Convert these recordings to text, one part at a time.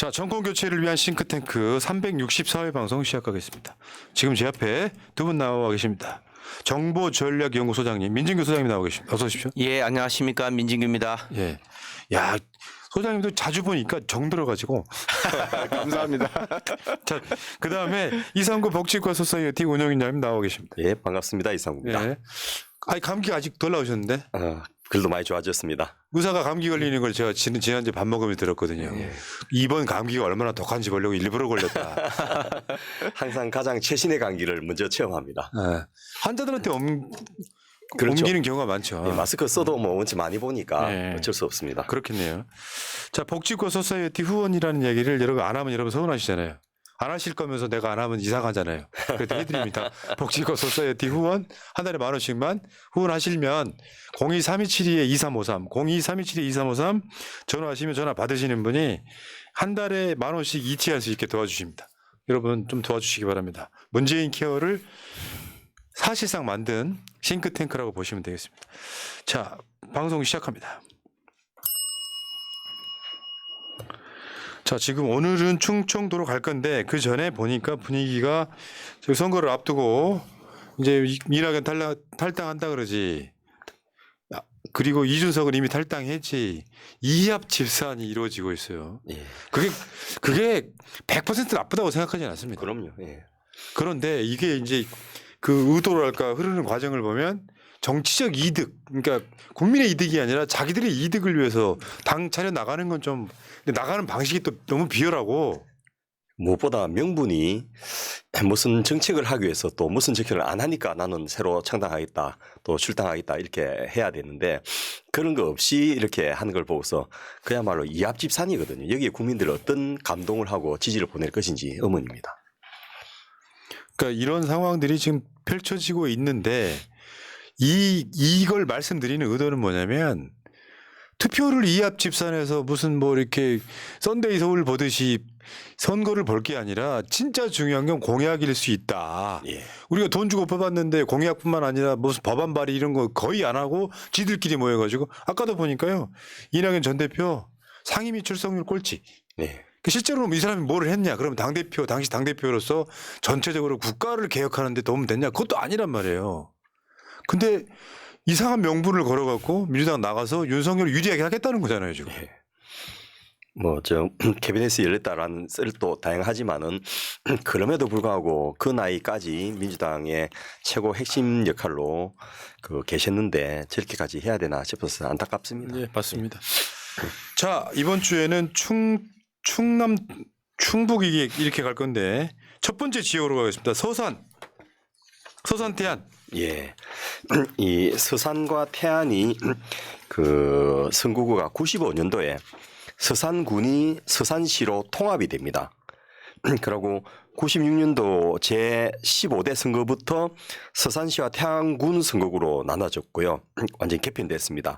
자, 정권 교체를 위한 싱크탱크 364회 방송 시작하겠습니다. 지금 제 앞에 두 분 나와 계십니다. 정보전략연구소장님, 민진규 소장님 나와 계십니다. 어서 오십시오. 예, 안녕하십니까. 민진규입니다. 예. 야, 소장님도 자주 보니까 정 들어가지고. 감사합니다. 자, 그 다음에 이상구 복지과 소사이어티 운영위원님 나와 계십니다. 예, 반갑습니다. 이상구입니다. 예. 아니, 감기 아직 덜 나오셨는데? 글도 많이 좋아졌습니다. 의사가 감기 걸리는 걸 제가 지난주에 밥 먹으면서 들었거든요. 이번 감기가 얼마나 독한지 보려고 일부러 걸렸다. 항상 가장 최신의 감기를 먼저 체험합니다. 예. 환자들한테 그렇죠. 옮기는 경우가 많죠. 예, 마스크 써도 뭐 원체 많이 보니까 예. 어쩔 수 없습니다. 그렇겠네요. 자, 복지과 소사이어티 후원이라는 얘기를 여러분 안 하면 여러분 서운하시잖아요. 안 하실 거면서 내가 안 하면 이상하잖아요. 그래도 해드립니다. 복지과 소사이어티 후원 한 달에 10,000원씩만 후원하시면 02-327-2353 02-327-2353 전화하시면 전화 받으시는 분이 한 달에 10,000원씩 이체할 수 있게 도와주십니다. 여러분 좀 도와주시기 바랍니다. 문재인 케어를 사실상 만든 싱크탱크라고 보시면 되겠습니다. 자, 방송 시작합니다. 자, 지금 오늘은 충청도로 갈 건데 그 전에 보니까 분위기가 저기 선거를 앞두고 이제 이낙연 탈당한다 그러지. 그리고 이준석은 이미 탈당했지. 이합 집산이 이루어지고 있어요. 예. 그게 100% 나쁘다고 생각하지 않습니다. 그럼요. 예. 그런데 이게 이제 그 의도랄까 흐르는 과정을 보면 정치적 이득, 그러니까 국민의 이득이 아니라 자기들의 이득을 위해서 당 차려 나가는 건 좀 나가는 방식이 또 너무 비열하고 무엇보다 명분이 무슨 정책을 하기 위해서 또 무슨 정책을 안 하니까 나는 새로 창당하겠다 또 출당하겠다 이렇게 해야 되는데 그런 거 없이 이렇게 하는 걸 보고서 그야말로 이합집산이거든요. 여기에 국민들이 어떤 감동을 하고 지지를 보낼 것인지 의문입니다. 그러니까 이런 상황들이 지금 펼쳐지고 있는데 이걸 말씀드리는 의도는 뭐냐면 투표를 이합 집산해서 무슨 뭐 이렇게 썬데이 서울 보듯이 선거를 볼 게 아니라 진짜 중요한 건 공약일 수 있다. 예. 우리가 돈 주고 뽑았는데 공약뿐만 아니라 무슨 법안 발의 이런 거 거의 안 하고 지들끼리 모여가지고 아까도 보니까요. 이낙연 전 대표 상임위 출석률 꼴찌. 네. 실제로 이 사람이 뭘 했냐? 그러면 당대표, 당시 당대표로서 전체적으로 국가를 개혁하는 데 도움 됐냐? 그것도 아니란 말이에요. 근데 이상한 명분을 걸어갖고 민주당 나가서 윤석열을 유리하게 하겠다는 거잖아요, 지금. 예. 캐비넷이 열렸다라는 썰도 다양하지만은 그럼에도 불구하고 그 나이까지 민주당의 최고 핵심 역할로 계셨는데 저렇게까지 해야 되나 싶어서 안타깝습니다. 네, 맞습니다. 자, 이번 주에는 충남, 충북 이렇게 갈 건데 첫 번째 지역으로 가겠습니다. 서산 태안. 예. 이 서산과 태안이 선거구가 95년도에 서산군이 서산시로 통합이 됩니다. 그리고 96년도 제15대 선거부터 서산시와 태안군 선거구로 나눠졌고요. 완전히 개편됐습니다.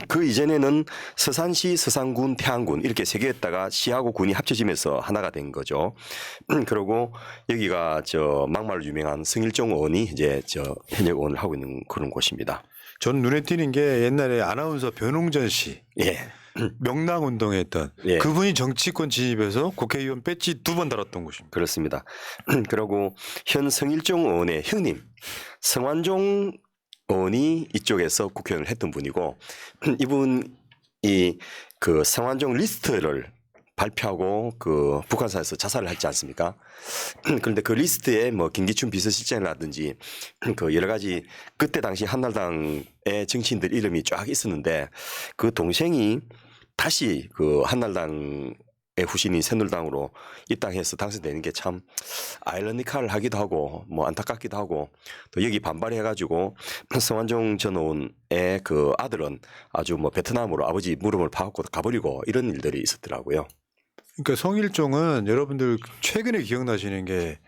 그 이전에는 서산시, 서산군, 태안군 이렇게 세 개였다가 시하고 군이 합쳐지면서 하나가 된 거죠. 그리고 여기가 막말로 유명한 성일종 의원이 이제 현역 의원을 하고 있는 그런 곳입니다. 전 눈에 띄는 게 옛날에 아나운서 변홍전 씨. 예. 명랑운동에 했던 예. 그분이 정치권 진입해서 국회의원 배지 2번 달았던 곳입니다. 그렇습니다. 그리고 현 성일종 의원의 형님 성완종 의원이 이쪽에서 국회의원을 했던 분이고 이분이 성완종 리스트를 발표하고 북한사에서 자살을 했지 않습니까? 그런데 그 리스트에 김기춘 비서실장이라든지 여러 가지 그때 당시 한나라당의 정치인들 이름이 쫙 있었는데 그 동생이 다시 한나라당의 후신인 새누리당으로 입당해서 당선되는 게 참 아이러니컬하기도 하고 안타깝기도 하고 또 여기 반발해가지고 성완종 전 의원의 아들은 아주 베트남으로 아버지 무릎을 파갖고 가버리고 이런 일들이 있었더라고요. 그러니까 성일종은 여러분들 최근에 기억나시는 게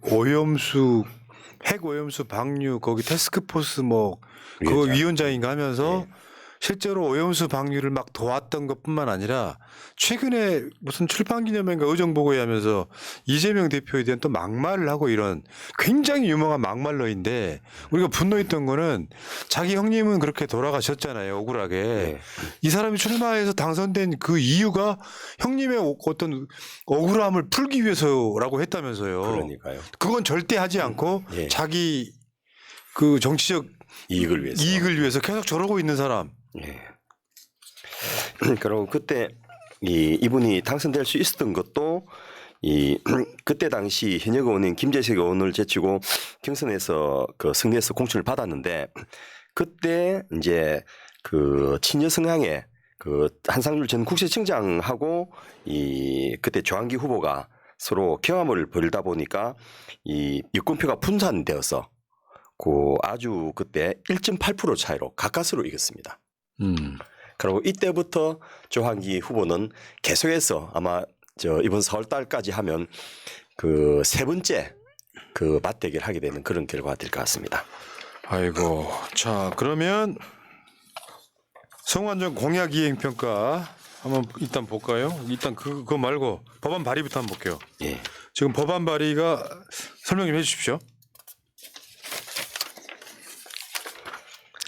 오염수 핵 오염수 방류 거기 태스크포스 그거 위원장. 위원장인가 하면서 예. 실제로 오염수 방류를 막 도왔던 것뿐만 아니라 최근에 무슨 출판기념회인가 의정보고회 하면서 이재명 대표에 대한 또 막말을 하고 이런 굉장히 유명한 막말러인데 우리가 분노했던 거는 자기 형님은 그렇게 돌아가셨잖아요. 억울하게. 네. 이 사람이 출마해서 당선된 그 이유가 형님의 어떤 억울함을 풀기 위해서라고 했다면서요. 그러니까요. 그건 절대 하지 않고 예. 자기 그 정치적 이익을 위해서. 이익을 위해서 계속 저러고 있는 사람. 예. 그리고 그때 이분이 당선될 수 있었던 것도 그때 당시 현역 의원인 김재식 의원을 제치고 경선에서 그 승리해서 공천을 받았는데 그때 이제 그 친여 성향의 그 한상률 전 국세청장하고 그때 조한기 후보가 서로 경합을 벌이다 보니까 이 여권표가 분산되어서 그 아주 그때 1.8% 차이로 가까스로 이겼습니다. 그리고 이때부터 조한기 후보는 계속해서 아마 이번 4월 달까지 하면 그 세 번째 그 맞대결 하게 되는 그런 결과가 될 것 같습니다. 아이고. 자, 그러면 성완종 공약 이행 평가 한번 일단 볼까요? 일단 그거 말고 법안 발의부터 한번 볼게요. 예. 지금 법안 발의가 설명 좀 해주십시오.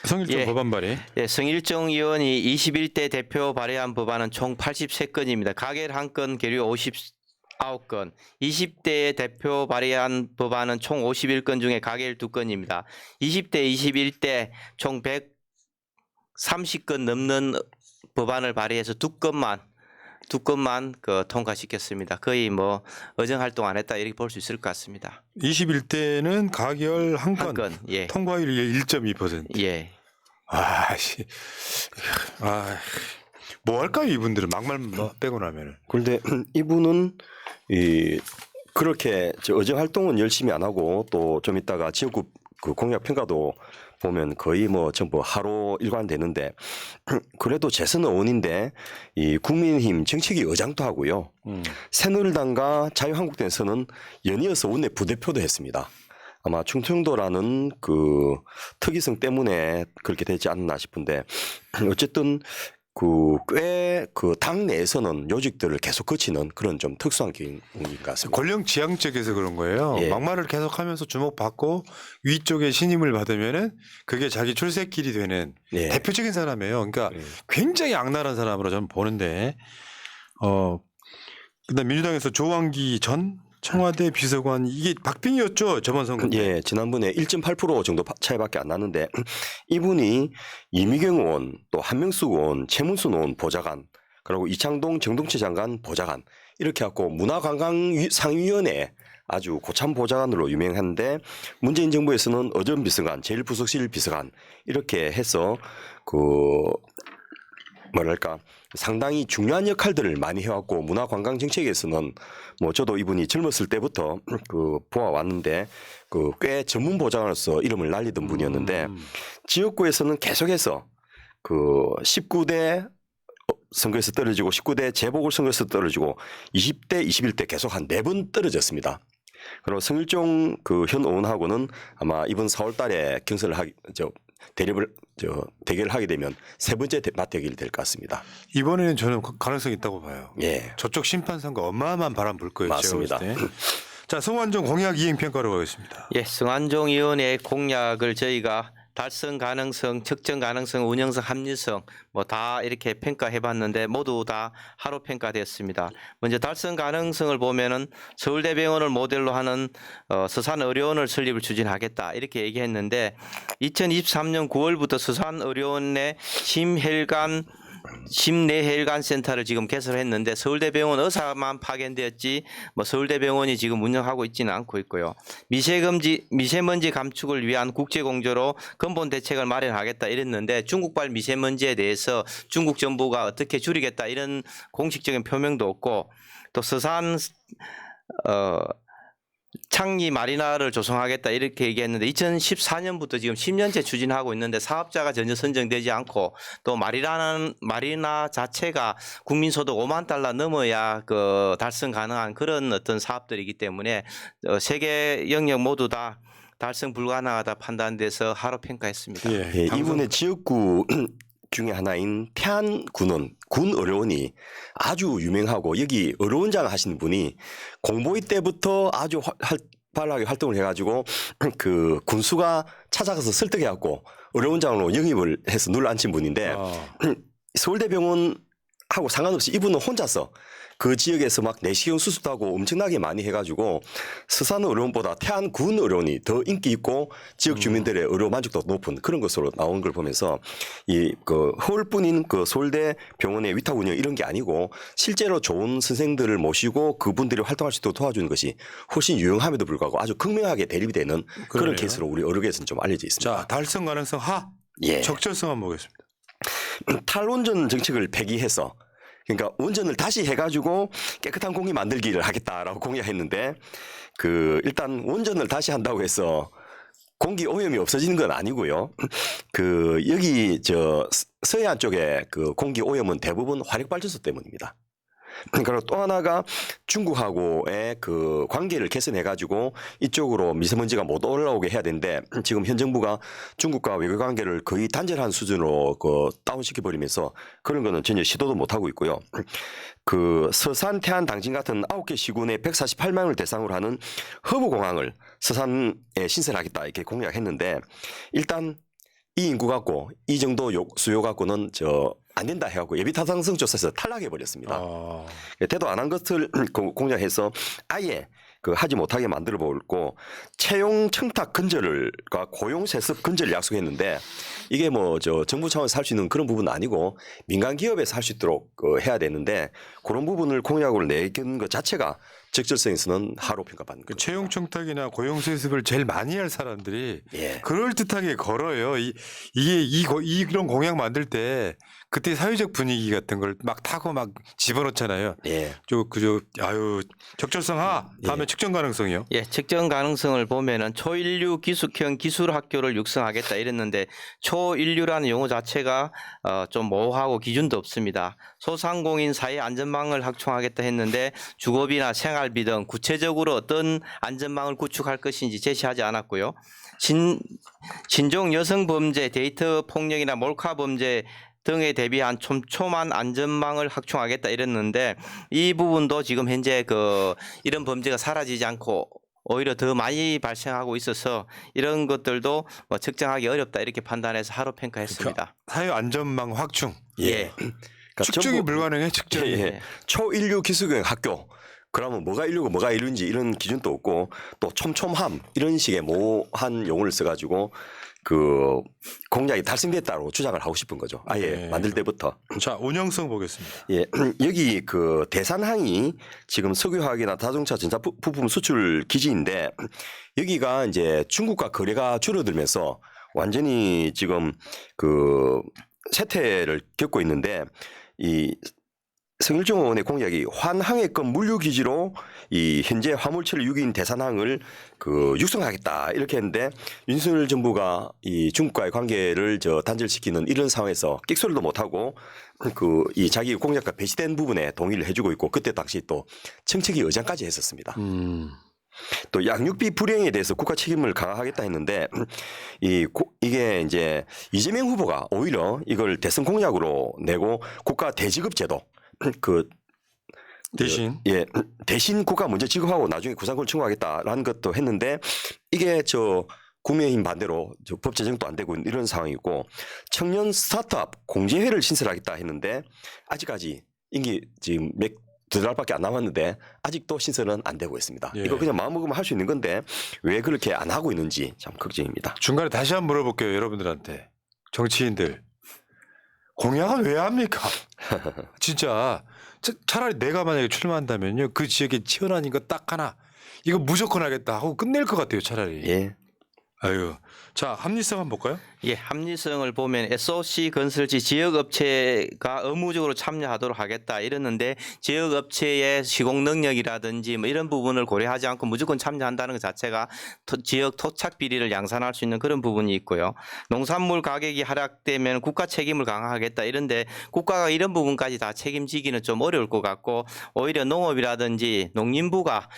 성일종 예. 법안 발의. 예, 성일종 의원이 21대 대표 발의한 법안은 총 83건입니다. 가결 1건, 계류 59건. 20대 대표 발의한 법안은 총 51건 중에 가결 2건입니다. 20대, 21대 총 130건 넘는 법안을 발의해서 2건만 그 통과시켰습니다. 거의 뭐 의정 활동 안 했다 이렇게 볼 수 있을 것 같습니다. 21대는 가결 한 건, 예. 통과율 1.2%. 예. 아씨, 뭐 할까요 이분들은 막말 빼고 나면은. 그런데 이분은 그렇게 의정 활동은 열심히 안 하고 또 좀 있다가 지역구 그 공약 평가도 보면 거의 뭐 전부 하루 일관되는데 그래도 재선 의원인데 이 국민의힘 정책위 의장도 하고요. 새누리당과 자유한국당에서는 연이어서 원내 부대표도 했습니다. 아마 충청도라는 그 특이성 때문에 그렇게 되지 않나 싶은데 어쨌든 꽤 그 당 내에서는 요직들을 계속 거치는 그런 좀 특수한 경우인 것 같습니다. 권력 지향적에서 그런 거예요. 예. 막말을 계속하면서 주목받고 위쪽에 신임을 받으면은 그게 자기 출세길이 되는 예. 대표적인 사람이에요. 그러니까 예. 굉장히 악랄한 사람으로 저는 보는데, 그다음 민주당에서 조왕기 전 청와대 비서관 이게 박빙이었죠 저번 선거. 예, 지난번에 1.8% 정도 차이밖에 안 나는데 이분이 이미경 의원, 또 한명숙 의원, 최문순 의원 보좌관, 그리고 이창동 정동치 장관 보좌관 이렇게 갖고 문화관광상위원회 아주 고참 보좌관으로 유명한데 문재인 정부에서는 어전 비서관, 제1부속실 비서관 이렇게 해서 그 뭐랄까 상당히 중요한 역할들을 많이 해왔고 문화관광 정책에서는 뭐 저도 이분이 젊었을 때부터 그 보아왔는데 그 꽤 전문 보좌관으로서 이름을 날리던 분이었는데 지역구에서는 계속해서 그 19대 선거에서 떨어지고 19대 재보궐선거에서 떨어지고 20대, 21대 계속 한 4번 떨어졌습니다. 그리고 성일종 그 현 의원하고는 아마 이번 4월 달에 경선을 대결을 하게 되면 세 번째 맞대결이 될 것 같습니다. 이번에는 저는 가능성이 있다고 봐요. 예. 저쪽 심판 선거 어마어마한 바람 불 거예요. 맞습니다. 제가 봤을 때. 자, 성완종 공약 이행 평가로 가겠습니다. 예, 성완종 의원의 공약을 저희가 달성 가능성, 측정 가능성, 운영성, 합리성 뭐 다 이렇게 평가해 봤는데 모두 다 하로 평가됐습니다. 먼저 달성 가능성을 보면은 서울대병원을 모델로 하는 서산의료원을 설립을 추진하겠다 이렇게 얘기했는데 2023년 9월부터 서산의료원의 심내혈관 센터를 지금 개설했는데 서울대병원 의사만 파견되었지 뭐 서울대병원이 지금 운영하고 있지는 않고 있고요. 미세먼지 감축을 위한 국제공조로 근본 대책을 마련하겠다 이랬는데 중국발 미세먼지에 대해서 중국 정부가 어떻게 줄이겠다 이런 공식적인 표명도 없고 또 서산 창리 마리나를 조성하겠다 이렇게 얘기했는데 2014년부터 지금 10년째 추진하고 있는데 사업자가 전혀 선정되지 않고 또 마리나 자체가 국민소득 5만 달러 넘어야 그 달성 가능한 그런 어떤 사업들이기 때문에 세 개 영역 모두 다 달성 불가능하다 판단돼서 하로 평가했습니다. 예, 예, 이분의 지역구 중에 하나인 태안군은 군 의료원이 아주 유명하고 여기 의료원장 하시는 분이 공보위 때부터 아주 활발하게 활동을 해가지고 그 군수가 찾아가서 설득해갖고 의료원장으로 영입을 해서 눌러 앉힌 분인데 서울대병원하고 상관없이 이분은 혼자서 그 지역에서 막 내시경 수술도 하고 엄청나게 많이 해가지고 서산 의료원보다 태안군 의료원이 더 인기 있고 지역 주민들의 의료 만족도가 높은 그런 것으로 나온 걸 보면서 이 그 허울뿐인 그 서울대 병원의 위탁 운영 이런 게 아니고 실제로 좋은 선생들을 모시고 그분들이 활동할 수 있도록 도와주는 것이 훨씬 유용함에도 불구하고 아주 극명하게 대립이 되는 그런 그러네요. 케이스로 우리 의료계에서는 좀 알려져 있습니다. 자, 달성 가능성 하. 예. 적절성 한번 보겠습니다. 탈원전 정책을 폐기해서 그러니까 원전을 다시 해가지고 깨끗한 공기 만들기를 하겠다라고 공약했는데 그 일단 원전을 다시 한다고 해서 공기 오염이 없어지는 건 아니고요. 그 여기 저 서해안 쪽에 그 공기 오염은 대부분 화력 발전소 때문입니다. 그리고 또 하나가 중국하고의 그 관계를 개선해 가지고 이쪽으로 미세먼지가 못 올라오게 해야 되는데 지금 현 정부가 중국과 외교 관계를 거의 단절한 수준으로 그 다운시켜 버리면서 그런 거는 전혀 시도도 못 하고 있고요. 그 서산, 태안, 당진 같은 9개 시군의 148명을 대상으로 하는 허브공항을 서산에 신설하겠다 이렇게 공약했는데 일단 이 인구 갖고 이 정도 수요 갖고는 안 된다 해갖고 예비 타당성 조사에서 탈락해 버렸습니다. 대도 안 한 것을 공략해서 아예 그 하지 못하게 만들어 버렸고 채용 청탁 근절과 고용 세습 근절을 약속했는데 이게 뭐 정부 차원에서 할 수 있는 그런 부분은 아니고 민간 기업에서 할 수 있도록 거해야 되는데 그런 부분을 공약으로 내건 것 자체가 적절성에서는 하로 평가받는 그 거죠. 채용 청탁이나 고용 세습을 제일 많이 할 사람들이 예. 그럴 듯하게 걸어요. 이런 공약 만들 때 그때 사회적 분위기 같은 걸 막 타고 막 집어넣잖아요. 예. 적절성 하. 다음에 측정 가능성이요. 예, 측정 가능성을 보면은 초인류 기숙형 기술학교를 육성하겠다 이랬는데 초인류라는 용어 자체가 좀 모호하고 기준도 없습니다. 소상공인 사회 안전망을 확충하겠다 했는데 주거비나 생활비 등 구체적으로 어떤 안전망을 구축할 것인지 제시하지 않았고요. 신종 여성 범죄, 데이터 폭력이나 몰카 범죄 등에 대비한 촘촘한 안전망을 확충하겠다 이랬는데 이 부분도 지금 현재 이런 범죄가 사라지지 않고 오히려 더 많이 발생하고 있어서 이런 것들도 뭐 측정하기 어렵다 이렇게 판단해서 하로 평가했습니다. 사회 안전망 확충. 예. 그러니까 측정이 전부- 불가능해. 측정이. 예. 초인류 기술형 학교. 그러면 뭐가 인류고 뭐가 인류인지 이런 기준도 없고 또 촘촘함 이런 식의 모호한 용어를 써가지고 그 공약이 달성됐다고 주장을 하고 싶은 거죠. 아예 네. 만들 때부터. 자, 운영성 보겠습니다. 예, 여기 그 대산항이 지금 석유화학이나 자동차 전자 부품 수출 기지인데 여기가 이제 중국과 거래가 줄어들면서 완전히 지금 그 쇠퇴를 겪고 있는데 이 성일종 의원의 공약이 환항해권 물류기지로 이 현재 화물철 6인 대산항을 그 육성하겠다 이렇게 했는데 윤석열 정부가 이 중국과의 관계를 단절시키는 이런 상황에서 끽소리도 못하고 그 이 자기 공약과 배치된 부분에 동의를 해주고 있고 그때 당시 또 청책이 의장까지 했었습니다. 또 양육비 불이행에 대해서 국가 책임을 강화하겠다 했는데 이게 이제 이재명 후보가 오히려 이걸 대선 공약으로 내고 국가 대지급 제도 대신 대신 국가 먼저 지급하고 나중에 구상권을 청구하겠다라는 것도 했는데 이게 국민의힘 반대로 법 제정도 안 되고 이런 상황이고 청년 스타트업 공제회를 신설하겠다 했는데 아직까지 임기 지금 두 달밖에 안 남았는데 아직도 신설은 안 되고 있습니다. 예. 이거 그냥 마음먹으면 할 수 있는 건데 왜 그렇게 안 하고 있는지 참 걱정입니다. 중간에 다시 한번 물어볼게요. 여러분들한테. 정치인들. 공약은 왜 합니까? 진짜 차라리 내가 만약에 출마한다면요. 그 지역에 치열한 거 딱 하나. 이거 무조건 하겠다 하고 끝낼 것 같아요. 차라리. 예. 아유. 자, 합리성 한번 볼까요? 예, 합리성을 보면 SOC 건설지 지역업체가 의무적으로 참여하도록 하겠다 이랬는데 지역업체의 시공 능력이라든지 뭐 이런 부분을 고려하지 않고 무조건 참여한다는 것 자체가 지역 토착 비리를 양산할 수 있는 그런 부분이 있고요. 농산물 가격이 하락되면 국가 책임을 강화하겠다 이런데 국가가 이런 부분까지 다 책임지기는 좀 어려울 것 같고 오히려 농업이라든지 농림부가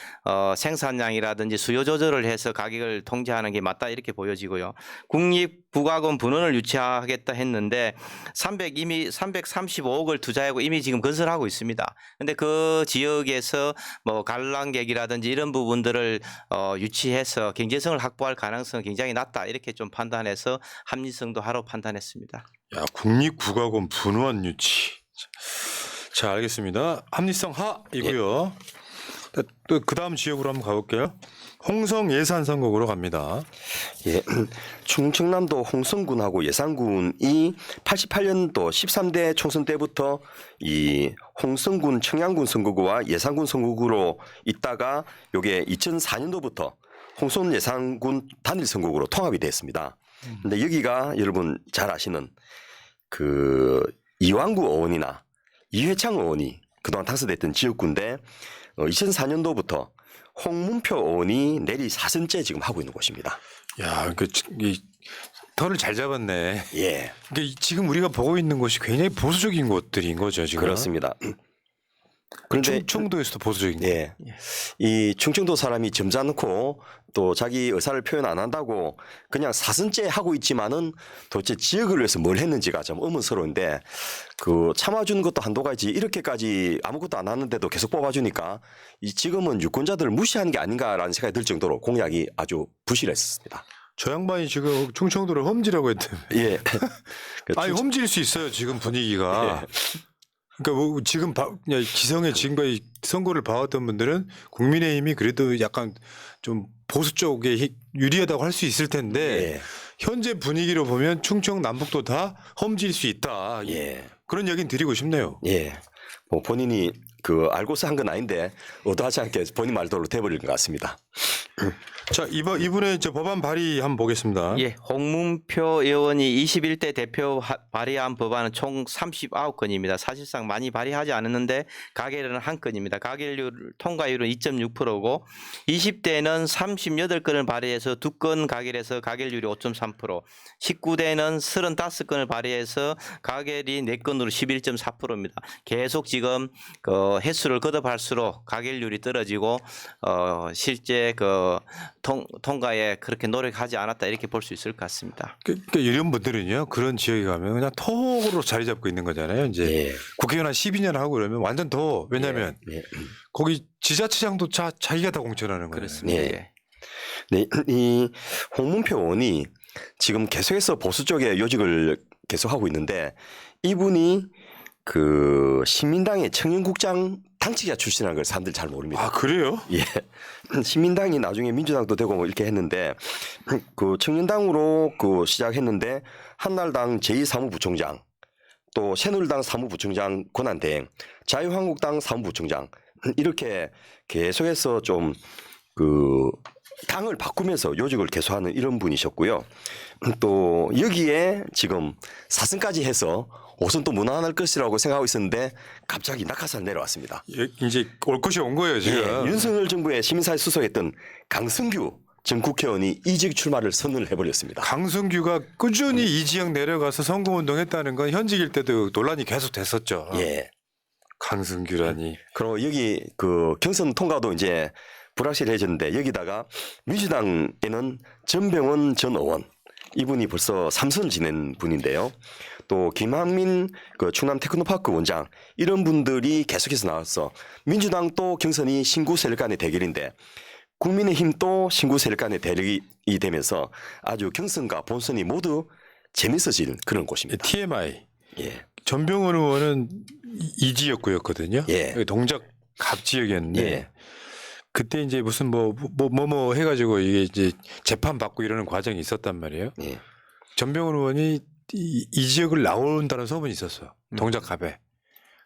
생산량이라든지 수요 조절을 해서 가격을 통제하는 게 맞다 이렇게 보여지고요. 국가금 분원을 유치하겠다 했는데 이미 335억을 투자하고 이미 지금 건설하고 있습니다. 근데 그 지역에서 뭐 관람객이라든지 이런 부분들을 유치해서 경제성을 확보할 가능성은 굉장히 낮다. 이렇게 좀 판단해서 합리성도 하로 판단했습니다. 야, 국립국가원 분원 유치. 자, 알겠습니다. 합리성 하이고요. 또 그 다음 지역으로 한번 가볼게요. 홍성 예산 선거구로 갑니다. 예, 충청남도 홍성군하고 예산군이 88년도 13대 총선 때부터 이 홍성군 청양군 선거구와 예산군 선거구로 있다가 요게 2004년도부터 홍성 예산군 단일 선거구로 통합이 됐습니다. 근데 여기가 여러분 잘 아시는 그 이왕구 의원이나 이회창 의원이 그동안 당선됐던 지역구인데 2004년도부터 홍문표 의원이 내리 4선째 지금 하고 있는 곳입니다. 야, 이 털을 잘 잡았네. 예, 그러니까 지금 우리가 보고 있는 곳이 굉장히 보수적인 곳들인 거죠, 지금. 그렇습니다. 그런데 충청도에서도 보수적인 곳. 예, 이 충청도 사람이 점잖고 또 자기 의사를 표현 안 한다고 그냥 4선째 하고 있지만은 도대체 지역을 위해서 뭘 했는지가 좀 의문스러운데 그 참아주는 것도 한도가 있지 이렇게까지 아무것도 안 하는데도 계속 뽑아주니까 이 지금은 유권자들을 무시하는 게 아닌가라는 생각이 들 정도로 공약이 아주 부실했습니다. 저 양반이 지금 충청도를 험지라고 했대요. 예. 아니 험질 수 있어요, 지금 분위기가. 예. 그러니까 뭐 지금 그냥 기성의 지금까지 선거를 봐왔던 분들은 국민의힘이 그래도 약간 좀 보수 쪽에 유리하다고 할 수 있을 텐데 예. 현재 분위기로 보면 충청 남북도 다 험질 수 있다. 예. 그런 얘기는 드리고 싶네요. 예. 뭐 본인이 그 알고서 한 건 아닌데 의도하지 않게 본인 말대로 돼버린 것 같습니다. 자, 이분의 저 법안 발의 한번 보겠습니다. 예, 홍문표 의원이 21대 대표 발의한 법안은 총 39건입니다. 사실상 많이 발의하지 않았는데 가결은 한 건입니다. 가결률 통과율은 2.6%고 20대는 38건을 발의해서 2건 가결해서 가결률이 5.3%, 19대는 35건을 발의해서 가결이 4건으로 11.4%입니다. 계속 지금 그 횟수를 거듭할수록 가결률이 떨어지고 실제 그 통과에 그렇게 노력하지 않았다 이렇게 볼 수 있을 것 같습니다. 그러니까 이런 분들은요, 그런 지역에 가면 그냥 토로 자리 잡고 있는 거잖아요. 이제 예. 국회의원 한 12년 하고 그러면 완전 토. 왜냐하면 예. 거기 지자체장도 자기가 다 공천하는 거예요. 그렇습니다. 예. 예. 네, 이 홍문표 의원이 지금 계속해서 보수 쪽에 요직을 계속하고 있는데 이분이 그 신민당의 청년국장 당직자 출신이라는 걸 사람들 잘 모릅니다. 아, 그래요? 예. 신민당이 나중에 민주당도 되고 뭐 이렇게 했는데 그 청년당으로 그 시작했는데 한나라당 제2사무부총장 또 새누리당 사무부총장 권한대행 자유한국당 사무부총장 이렇게 계속해서 좀 그 당을 바꾸면서 요직을 계속하는 이런 분이셨고요. 또 여기에 지금 4선까지 해서 5선 또 무난할 것이라고 생각하고 있었는데 갑자기 낙하산 내려왔습니다. 예, 이제 올 것이 온 거예요, 지금. 예, 윤석열 정부의 시민사회 수석했던 강승규 전 국회의원이 이직 출마를 선언을 해버렸습니다. 강승규가 꾸준히 이 지역 내려가서 선거운동했다는 건 현직일 때도 논란이 계속 됐었죠. 예. 강승규라니. 그리고 여기 그 경선 통과도 이제 불확실해졌는데 여기다가 민주당에는 전병원 전 의원 이분이 벌써 3선을 지낸 분인데요. 또 김한민 그 충남 테크노파크 원장 이런 분들이 계속해서 나와서 민주당 또 경선이 신구 세력 간의 대결인데 국민의힘 또 신구 세력 간의 대결이 되면서 아주 경선과 본선이 모두 재밌어지는 그런 곳입니다. TMI. 예. 전병헌 의원은 이 지역구였거든요. 예. 여기 동작 갑 지역이었는데 예. 그때 이제 무슨 뭐 해가지고 이게 이제 재판 받고 이러는 과정이 있었단 말이에요. 예. 전병헌 의원이 이 지역을 나온다는 소문이 있었어. 동작갑에.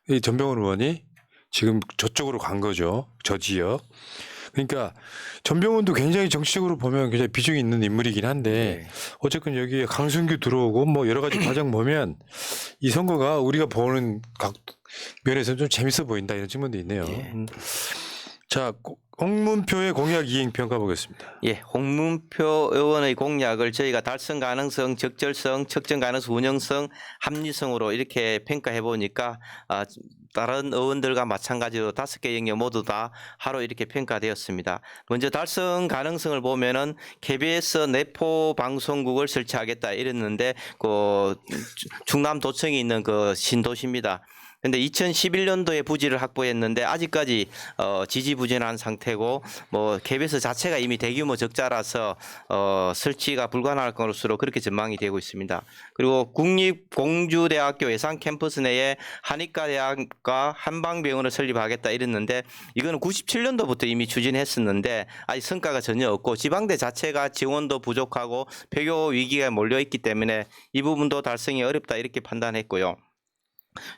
이 전병헌 의원이 지금 저쪽으로 간 거죠. 저 지역. 그러니까 전병헌도 굉장히 정치적으로 보면 굉장히 비중이 있는 인물이긴 한데 어쨌든 여기에 강승규 들어오고 뭐 여러 가지 과정 보면 이 선거가 우리가 보는 각 면에서 좀 재밌어 보인다 이런 측면도 있네요. 예. 자, 홍문표의 공약 이행 평가 보겠습니다. 예, 홍문표 의원의 공약을 저희가 달성 가능성, 적절성, 측정 가능성, 운영성, 합리성으로 이렇게 평가해 보니까 다른 의원들과 마찬가지로 5개 영역 모두 다 하로 이렇게 평가되었습니다. 먼저 달성 가능성을 보면은 KBS 내포 방송국을 설치하겠다 이랬는데 그 충남도청이 있는 그 신도시입니다. 근데 2011년도에 부지를 확보했는데 아직까지 지지부진한 상태고 뭐 KBS 자체가 이미 대규모 적자라서 설치가 불가능할 것으로 그렇게 전망이 되고 있습니다. 그리고 국립공주대학교 예산 캠퍼스 내에 한의과대학과 한방병원을 설립하겠다 이랬는데 이거는 97년도부터 이미 추진했었는데 아직 성과가 전혀 없고 지방대 자체가 지원도 부족하고 폐교 위기가 몰려있기 때문에 이 부분도 달성이 어렵다 이렇게 판단했고요.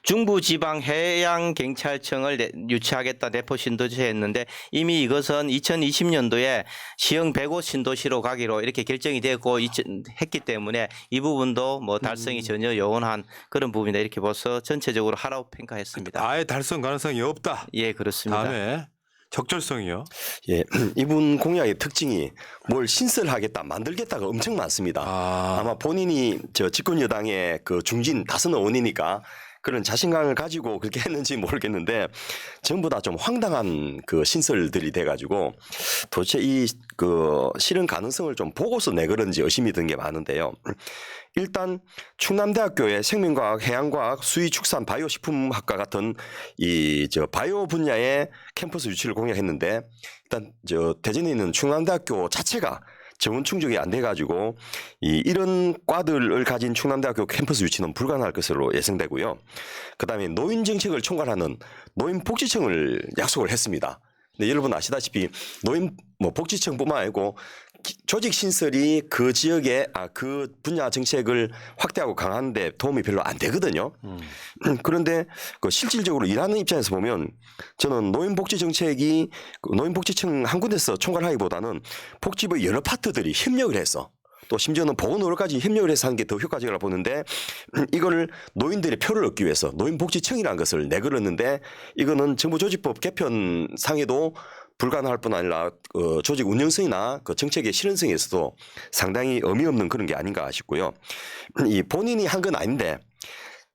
중부지방해양경찰청을 유치하겠다 내포 신도시에 했는데 이미 이것은 2020년도에 시흥 105 신도시로 가기로 이렇게 결정이 되고 했기 때문에 이 부분도 뭐 달성이 전혀 요원한 그런 부분이다 이렇게 봐서 전체적으로 하라고 평가했습니다. 아예 달성 가능성이 없다. 예, 그렇습니다. 다음에 적절성이요. 예, 이분 공약의 특징이 뭘 신설하겠다, 만들겠다가 엄청 많습니다. 아마 본인이 저 집권 여당의 그 중진 다선 의원이니까 그런 자신감을 가지고 그렇게 했는지 모르겠는데 전부 다 좀 황당한 그 신설들이 돼가지고 도대체 이 그 실현 가능성을 좀 보고서 내 그런지 의심이 든 게 많은데요. 일단 충남대학교의 생명과학, 해양과학, 수의축산, 바이오식품학과 같은 이 저 바이오 분야의 캠퍼스 유치를 공약했는데 일단 저 대전에 있는 충남대학교 자체가 정원 충족이 안 돼가지고 이런 과들을 가진 충남대학교 캠퍼스 유치는 불가능할 것으로 예상되고요. 그다음에 노인 정책을 총괄하는 노인복지청을 약속을 했습니다. 근데 여러분 아시다시피 노인 복지청뿐만 아니고 조직 신설이 그 지역의 그 분야 정책을 확대하고 강화하는데 도움이 별로 안 되거든요. 그런데 그 실질적으로 일하는 입장에서 보면 저는 노인복지 정책이 노인복지청 한 군데서 총괄하기보다는 복지부의 여러 파트들이 협력을 해서 또 심지어는 보건의료까지 협력을 해서 하는 게 더 효과적이라고 보는데 이거를 노인들의 표를 얻기 위해서 노인복지청이라는 것을 내걸었는데 이거는 정부조직법 개편상에도 불가능할 뿐 아니라 조직 운영성이나 그 정책의 실현성에서도 상당히 의미 없는 그런 게 아닌가 싶고요. 이 본인이 한 건 아닌데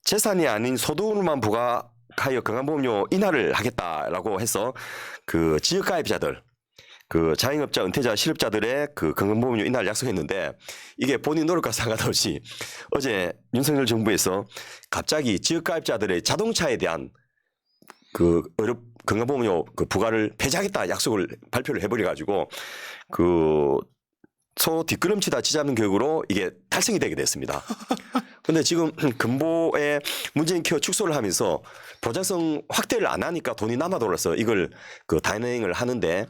재산이 아닌 소득만 부과하여 건강보험료 인하를 하겠다라고 해서 그 지역가입자들 그 자영업자, 은퇴자, 실업자들의 그 건강보험료 인하를 약속했는데 이게 본인 노력과 상관없이 어제 윤석열 정부에서 갑자기 지역가입자들의 자동차에 대한 그 건강보험료 그 부과를 폐지하겠다 약속을 발표를 해버려가지고 그 소 뒷걸음치다 쥐잡는 교육으로 이게 달성이 되게 됐습니다. 근데 지금 근보에 문재인 케어 축소를 하면서 보장성 확대를 안 하니까 돈이 남아 돌아서 이걸 그 단행을 하는데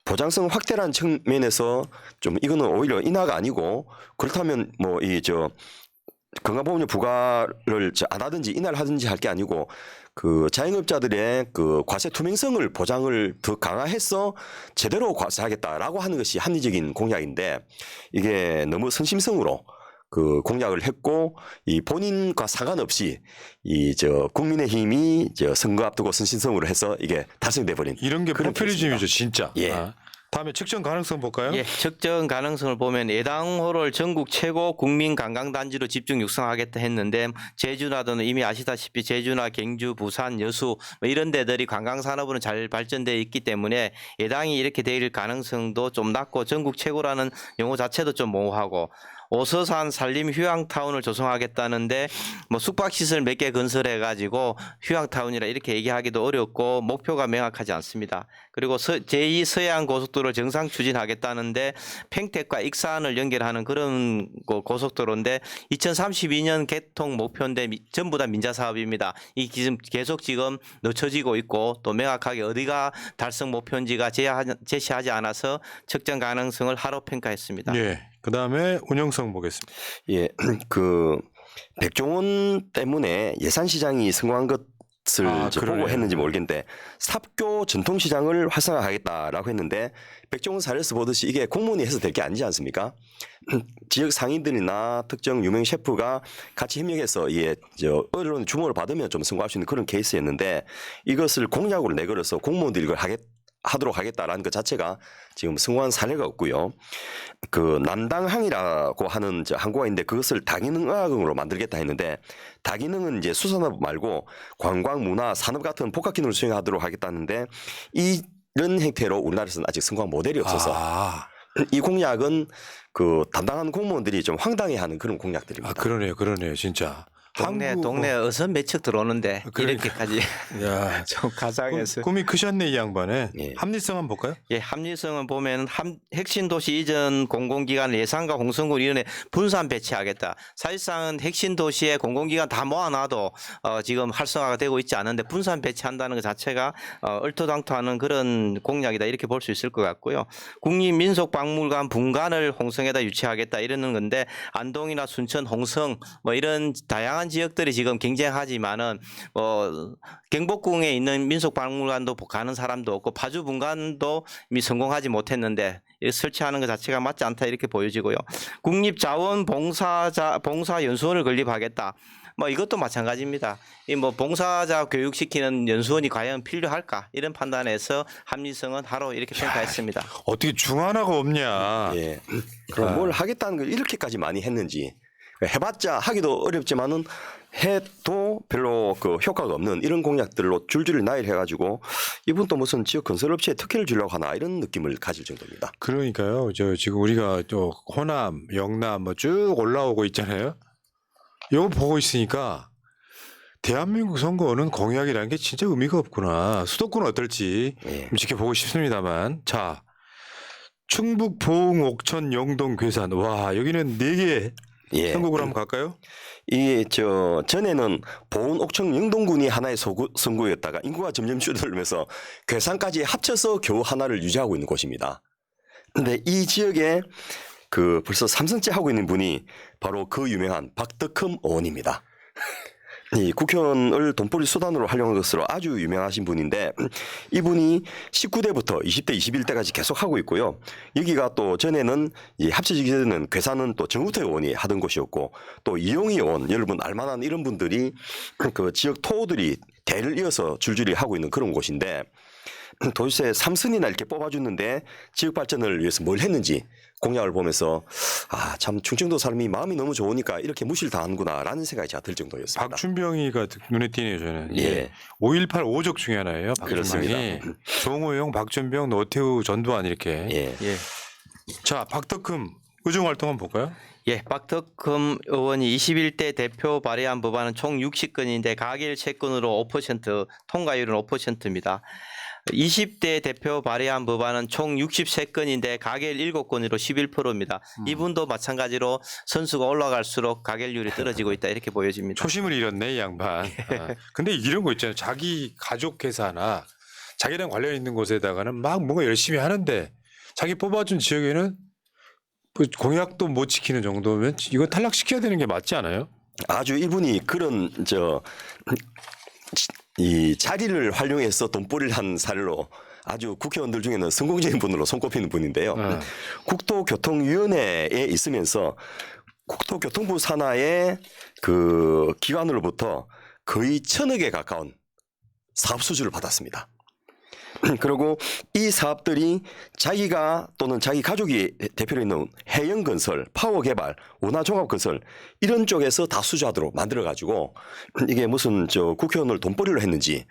보장성 확대라는 측면에서 좀 이거는 오히려 인하가 아니고 그렇다면 뭐 이 저 건강보험료 부과를 안 하든지 인하를 하든지 할 게 아니고 그 자영업자들의 그 과세 투명성을 보장을 더 강화해서 제대로 과세하겠다라고 하는 것이 합리적인 공약인데 이게 너무 선심성으로 그 공약을 했고 이 본인과 상관없이 이 저 국민의힘이 저 선거 앞두고 선심성으로 해서 이게 달성돼 버린 이런 게 그런 포퓰리즘이죠, 진짜. 예. 다음에 측정 가능성 볼까요? 예, 측정 가능성을 보면 예당호를 전국 최고 국민 관광단지로 집중 육성하겠다 했는데 제주나도는 이미 아시다시피 제주나 경주, 부산, 여수 뭐 이런 데들이 관광산업으로 잘 발전되어 있기 때문에 예당이 이렇게 될 가능성도 좀 낮고 전국 최고라는 용어 자체도 좀 모호하고 오서산 산림 휴양타운을 조성하겠다는데 뭐 숙박시설 몇 개 건설해가지고 휴양타운이라 이렇게 얘기하기도 어렵고 목표가 명확하지 않습니다. 그리고 제2 서해안고속도로를 정상 추진하겠다는데 평택과 익산을 연결하는 그런 고속도로인데 2032년 개통 목표인데 전부 다 민자사업입니다. 이 계속 지금 늦춰지고 있고 또 명확하게 어디가 달성 목표인지가 제시하지 않아서 측정 가능성을 하로 평가했습니다. 예. 그 다음에 운영성 보겠습니다. 예, 그 백종원 때문에 예산 시장이 성공한 것을 보고 그러네요. 했는지 모르겠는데 삽교 전통시장을 활성화하겠다라고 했는데 백종원 사례에서 보듯이 이게 공무원이 해서 될 게 아니지 않습니까? 지역 상인들이나 특정 유명 셰프가 같이 협력해서 이게 저 언론 주목을 받으면 좀 성공할 수 있는 그런 케이스였는데 이것을 공약으로 내걸어서 공무원들이 이걸 하도록 하겠다라는 것 자체가 지금 성공한 사례가 없고요. 그 남당항이라고 하는 항구가 있는데 그것을 다기능의학으로 만들겠다 했는데 다기능은 이제 수산업 말고 관광, 문화, 산업 같은 복합 기능을 수행하도록 하겠다는데 이런 형태로 우리나라에서는 아직 성공한 모델이 없어서 이 공약은 그 담당하는 공무원들이 좀 황당해하는 그런 공약들입니다. 그러네요, 진짜. 동네 어선 몇 척 들어오는데 그러니까. 이렇게까지 야, 좀 가상해서. 꿈이 크셨네 이 양반에. 예. 합리성 한번 볼까요? 예, 합리성은 보면 핵심 도시 이전 공공기관 예산과 홍성군 이런에 분산 배치하겠다. 사실상은 핵심 도시의 공공기관 다 모아놔도 지금 활성화가 되고 있지 않은데 분산 배치한다는 것 자체가 얼토당토하는 그런 공약이다 이렇게 볼 수 있을 것 같고요. 국립민속박물관 분관을 홍성에다 유치하겠다 이러는 건데 안동이나 순천, 홍성 뭐 이런 다양한 지역들이 지금 경쟁하지만은 경복궁에 있는 민속박물관도 가는 사람도 없고 파주 분관도 이미 성공하지 못했는데 설치하는 것 자체가 맞지 않다 이렇게 보여지고요. 국립자원봉사연수원을 건립하겠다. 뭐 이것도 마찬가지입니다. 이 뭐 봉사자 교육시키는 연수원이 과연 필요할까 이런 판단에서 합리성은 하로 이렇게 평가했습니다. 어떻게 중하나가 없냐. 예. 그럼 뭘 하겠다는 걸 이렇게까지 많이 했는지 해봤자 하기도 어렵지만은 해도 별로 그 효과가 없는 이런 공약들로 줄줄이 나열해가지고 이분도 무슨 지역 건설업체에 특혜를 주려고 하나 이런 느낌을 가질 정도입니다. 그러니까요. 지금 우리가 호남, 영남 뭐 쭉 올라오고 있잖아요. 이거 보고 있으니까 대한민국 선거는 공약이라는 게 진짜 의미가 없구나. 수도권은 어떨지 좀 지켜보고 싶습니다만. 자, 충북, 보흥, 옥천, 영동, 괴산. 와, 여기는 4개 선거구로 한번 갈까요? 이게 전에는 보은, 옥천, 영동군이 하나의 선구였다가 인구가 점점 줄어들면서 괴산까지 합쳐서 겨우 하나를 유지하고 있는 곳입니다. 근데 이 지역에 그 벌써 3선째 하고 있는 분이 바로 그 유명한 박덕흠 의원입니다. 이 국회의원을 돈벌이 수단으로 활용한 것으로 아주 유명하신 분인데 이분이 19대부터 20대, 21대까지 계속 하고 있고요. 여기가 또 전에는 합쳐지기 전에는 괴산은 또 정우택 의원이 하던 곳이었고 또 이용희 의원 여러분 알만한 이런 분들이 그 지역 토호들이 대를 이어서 줄줄이 하고 있는 그런 곳인데 도대체 3선이나 이렇게 뽑아줬는데 지역 발전을 위해서 뭘 했는지 공약을 보면서 참 충청도 사람이 마음이 너무 좋으니까 이렇게 무시를 당하는구나라는 생각이 제가 들 정도였습니다. 박준병이가 눈에 띄네요, 저는. 예. 5.18 5족 중에 하나예요. 박준병이. 그렇습니다. 정호영, 박준병, 노태우, 전두환 이렇게. 예. 예. 자, 박덕흠 의정 활동 한번 볼까요? 예, 박덕흠 의원이 21대 대표 발의한 법안은 총 60건인데 가결 채권으로 5%, 통과율은 5%입니다. 20대 대표 발의한 법안은 총 63건인데 가결 7건으로 11%입니다. 이분도 마찬가지로 선수가 올라갈수록 가결률이 떨어지고 있다 이렇게 보여집니다. 초심을 잃었네, 이 양반. 근데 이런 거 있잖아요. 자기 가족 회사나 자기랑 관련 있는 곳에다가는 막 뭔가 열심히 하는데 자기 뽑아준 지역에는 그 공약도 못 지키는 정도면 이거 탈락시켜야 되는 게 맞지 않아요? 아주 이분이 그런 이 자리를 활용해서 돈벌이를 한 사례로 아주 국회의원들 중에는 성공적인 분으로 손꼽히는 분인데요. 국토교통위원회에 있으면서 국토교통부 산하의 그 기관으로부터 거의 1,000억에 가까운 사업 수주를 받았습니다. 그리고 이 사업들이 자기가 또는 자기 가족이 대표로 있는 해영건설, 파워개발, 운하종합건설 이런 쪽에서 다 수주하도록 만들어가지고 이게 무슨 국회의원을 돈벌이로 했는지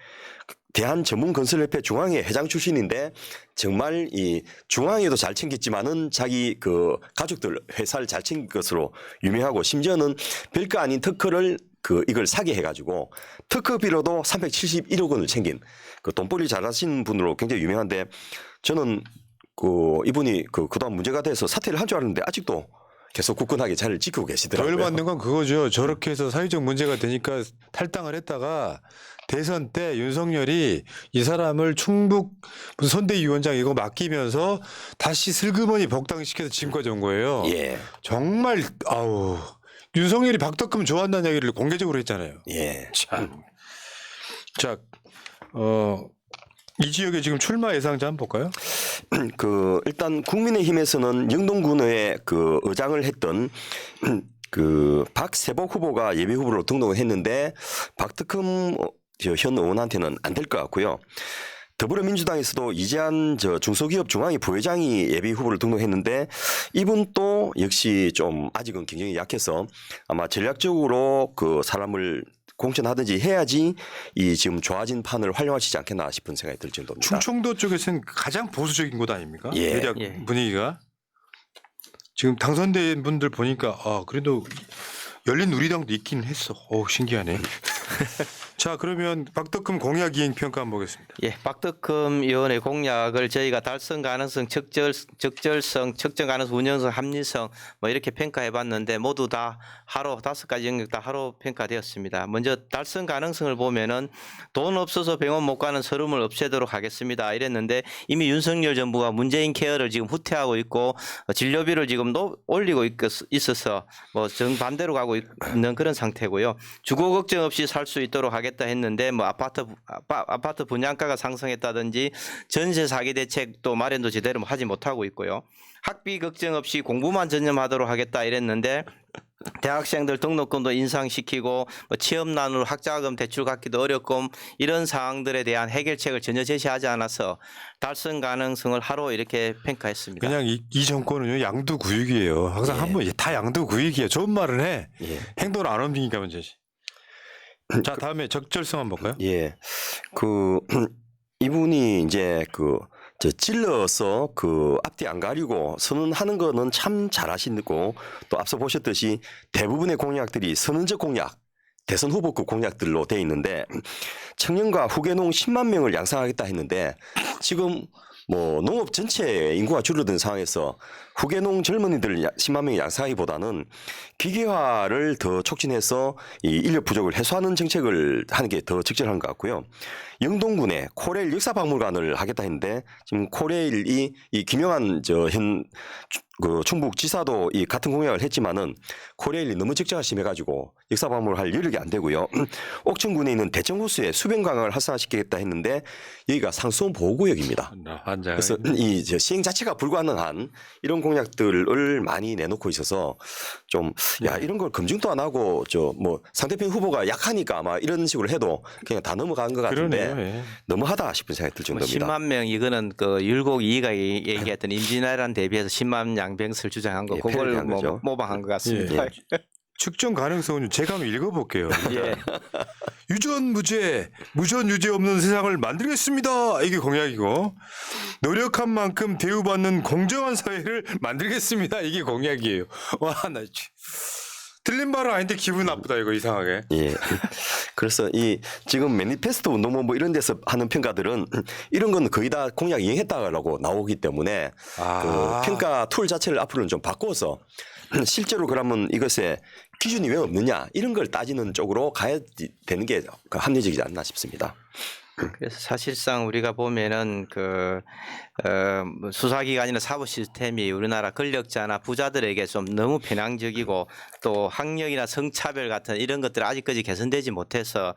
대한전문건설협회 중앙회 회장 출신인데 정말 이 중앙회도 잘 챙겼지만은 자기 그 가족들 회사를 잘 챙긴 것으로 유명하고 심지어는 별거 아닌 특허를 이걸 사게 해가지고 특허비로도 371억 원을 챙긴 그 돈벌이 잘하신 분으로 굉장히 유명한데 저는 이분이 그동안 문제가 돼서 사퇴를 한 줄 알았는데 아직도 계속 굳건하게 자리를 지키고 계시더라고요. 열받는 건 그거죠. 저렇게 해서 사회적 문제가 되니까 탈당을 했다가 대선 때 윤석열이 이 사람을 충북 무슨 선대위원장 이거 맡기면서 다시 슬그머니 복당시켜서 지금까지 온 거예요. 예. 정말 윤석열이 박덕흠 좋아한다는 얘기를 공개적으로 했잖아요. 예. 참. 자, 이 지역에 지금 출마 예상자 한번 볼까요? 일단 국민의힘에서는 영동군의 의장을 했던 박세복 후보가 예비 후보로 등록을 했는데 박덕흠 현 의원한테는 안 될 것 같고요. 더불어민주당에서도 이재한 중소기업 중앙위 부회장이 예비 후보를 등록했는데 이분 또 역시 좀 아직은 굉장히 약해서 아마 전략적으로 그 사람을 공천하든지 해야지 이 지금 좋아진 판을 활용하시지 않겠나 싶은 생각이 들 정도입니다. 충청도 쪽에서는 가장 보수적인 곳 아닙니까? 예. 대략 예. 분위기가 지금 당선된 분들 보니까 그래도 열린 우리당도 있긴 했어. 신기하네. 자, 그러면 박덕흠 공약 이행 평가 한번 보겠습니다. 예, 박덕흠 의원의 공약을 저희가 달성 가능성, 적절성, 측정 가능성, 운영성, 합리성 뭐 이렇게 평가해봤는데 모두 다 하로 5가지 영역 다 하로 평가되었습니다. 먼저 달성 가능성을 보면은 돈 없어서 병원 못 가는 서름을 없애도록 하겠습니다. 이랬는데 이미 윤석열 정부가 문재인 케어를 지금 후퇴하고 있고 진료비를 지금 올리고 있어서 뭐 정반대로 가고 있는 그런 상태고요. 주거 걱정 없이 살 수 있도록 하겠다 했는데 뭐 아파트 분양가가 상승했다든지 전세 사기 대책도 마련도 제대로 하지 못하고 있고요. 학비 걱정 없이 공부만 전념하도록 하겠다 이랬는데 대학생들 등록금도 인상시키고 뭐 취업난으로 학자금 대출 받기도 어렵고 이런 상황들에 대한 해결책을 전혀 제시하지 않아서 달성 가능성을 하로 이렇게 평가했습니다. 그냥 이 정권은요 양두구육이에요. 항상 예. 한번 다 양두구육이에요. 좋은 말을 해. 예. 행동을 안 움직이니까 문제지. 자, 다음에 적절성 한번 볼까요? 예. 그 이분이 이제 찔러서 앞뒤 안 가리고 선언하는 거는 참 잘하시고 또 앞서 보셨듯이 대부분의 공약들이 선언적 공약, 대선 후보급 공약들로 돼 있는데 청년과 후계농 10만 명을 양성하겠다 했는데 지금 뭐 농업 전체 인구가 줄어든 상황에서 후계농 젊은이들 10만 명이 양성하기보다는 기계화를 더 촉진해서 이 인력 부족을 해소하는 정책을 하는 게 더 적절한 것 같고요. 영동군에 코레일 역사박물관을 하겠다 했는데 지금 코레일이 이 김영한 충북 지사도 이 같은 공약을 했지만은 코레일이 너무 적자가 심해가지고 역사박물을 할 여력이 안 되고요. 옥천군에 있는 대청호수에 수변강을 활성화시키겠다 했는데 여기가 상수원 보호구역입니다. 그래서 이 시행 자체가 불가능한 이런 공약들을 많이 내놓고 있어서 좀 이런 걸 검증도 안 하고 뭐 상대편 후보가 약하니까 아마 이런 식으로 해도 그냥 다 넘어간 것 같은데 그러네요. 예. 너무하다 싶은 생각이 들 정도입니다. 10만 명 이거는 그 율곡 이가 얘기했던 임진왜란 대비해서 10만 양병설 주장한 거 예, 그걸 패러디한 뭐 거죠. 모방한 것 같습니다. 예. 측정 가능성은 제가 한번 읽어볼게요. 예. 유전무죄, 무전유죄 없는 세상을 만들겠습니다. 이게 공약이고 노력한 만큼 대우받는 공정한 사회를 만들겠습니다. 이게 공약이에요. 와, 나 틀린 말은 아닌데 기분 나쁘다 이거 이상하게. 예. 그래서 이 지금 매니페스토 운동 뭐 이런 데서 하는 평가들은 이런 건 거의 다 공약 이행했다라고 나오기 때문에 그 평가 툴 자체를 앞으로는 좀 바꿔서 실제로 그러면 이것에 기준이 왜 없느냐 이런 걸 따지는 쪽으로 가야 되는 게 합리적이지 않나 싶습니다. 그래서 사실상 우리가 보면은 수사기관이나 사법 시스템이 우리나라 권력자나 부자들에게 좀 너무 편향적이고 또 학력이나 성차별 같은 이런 것들 아직까지 개선되지 못해서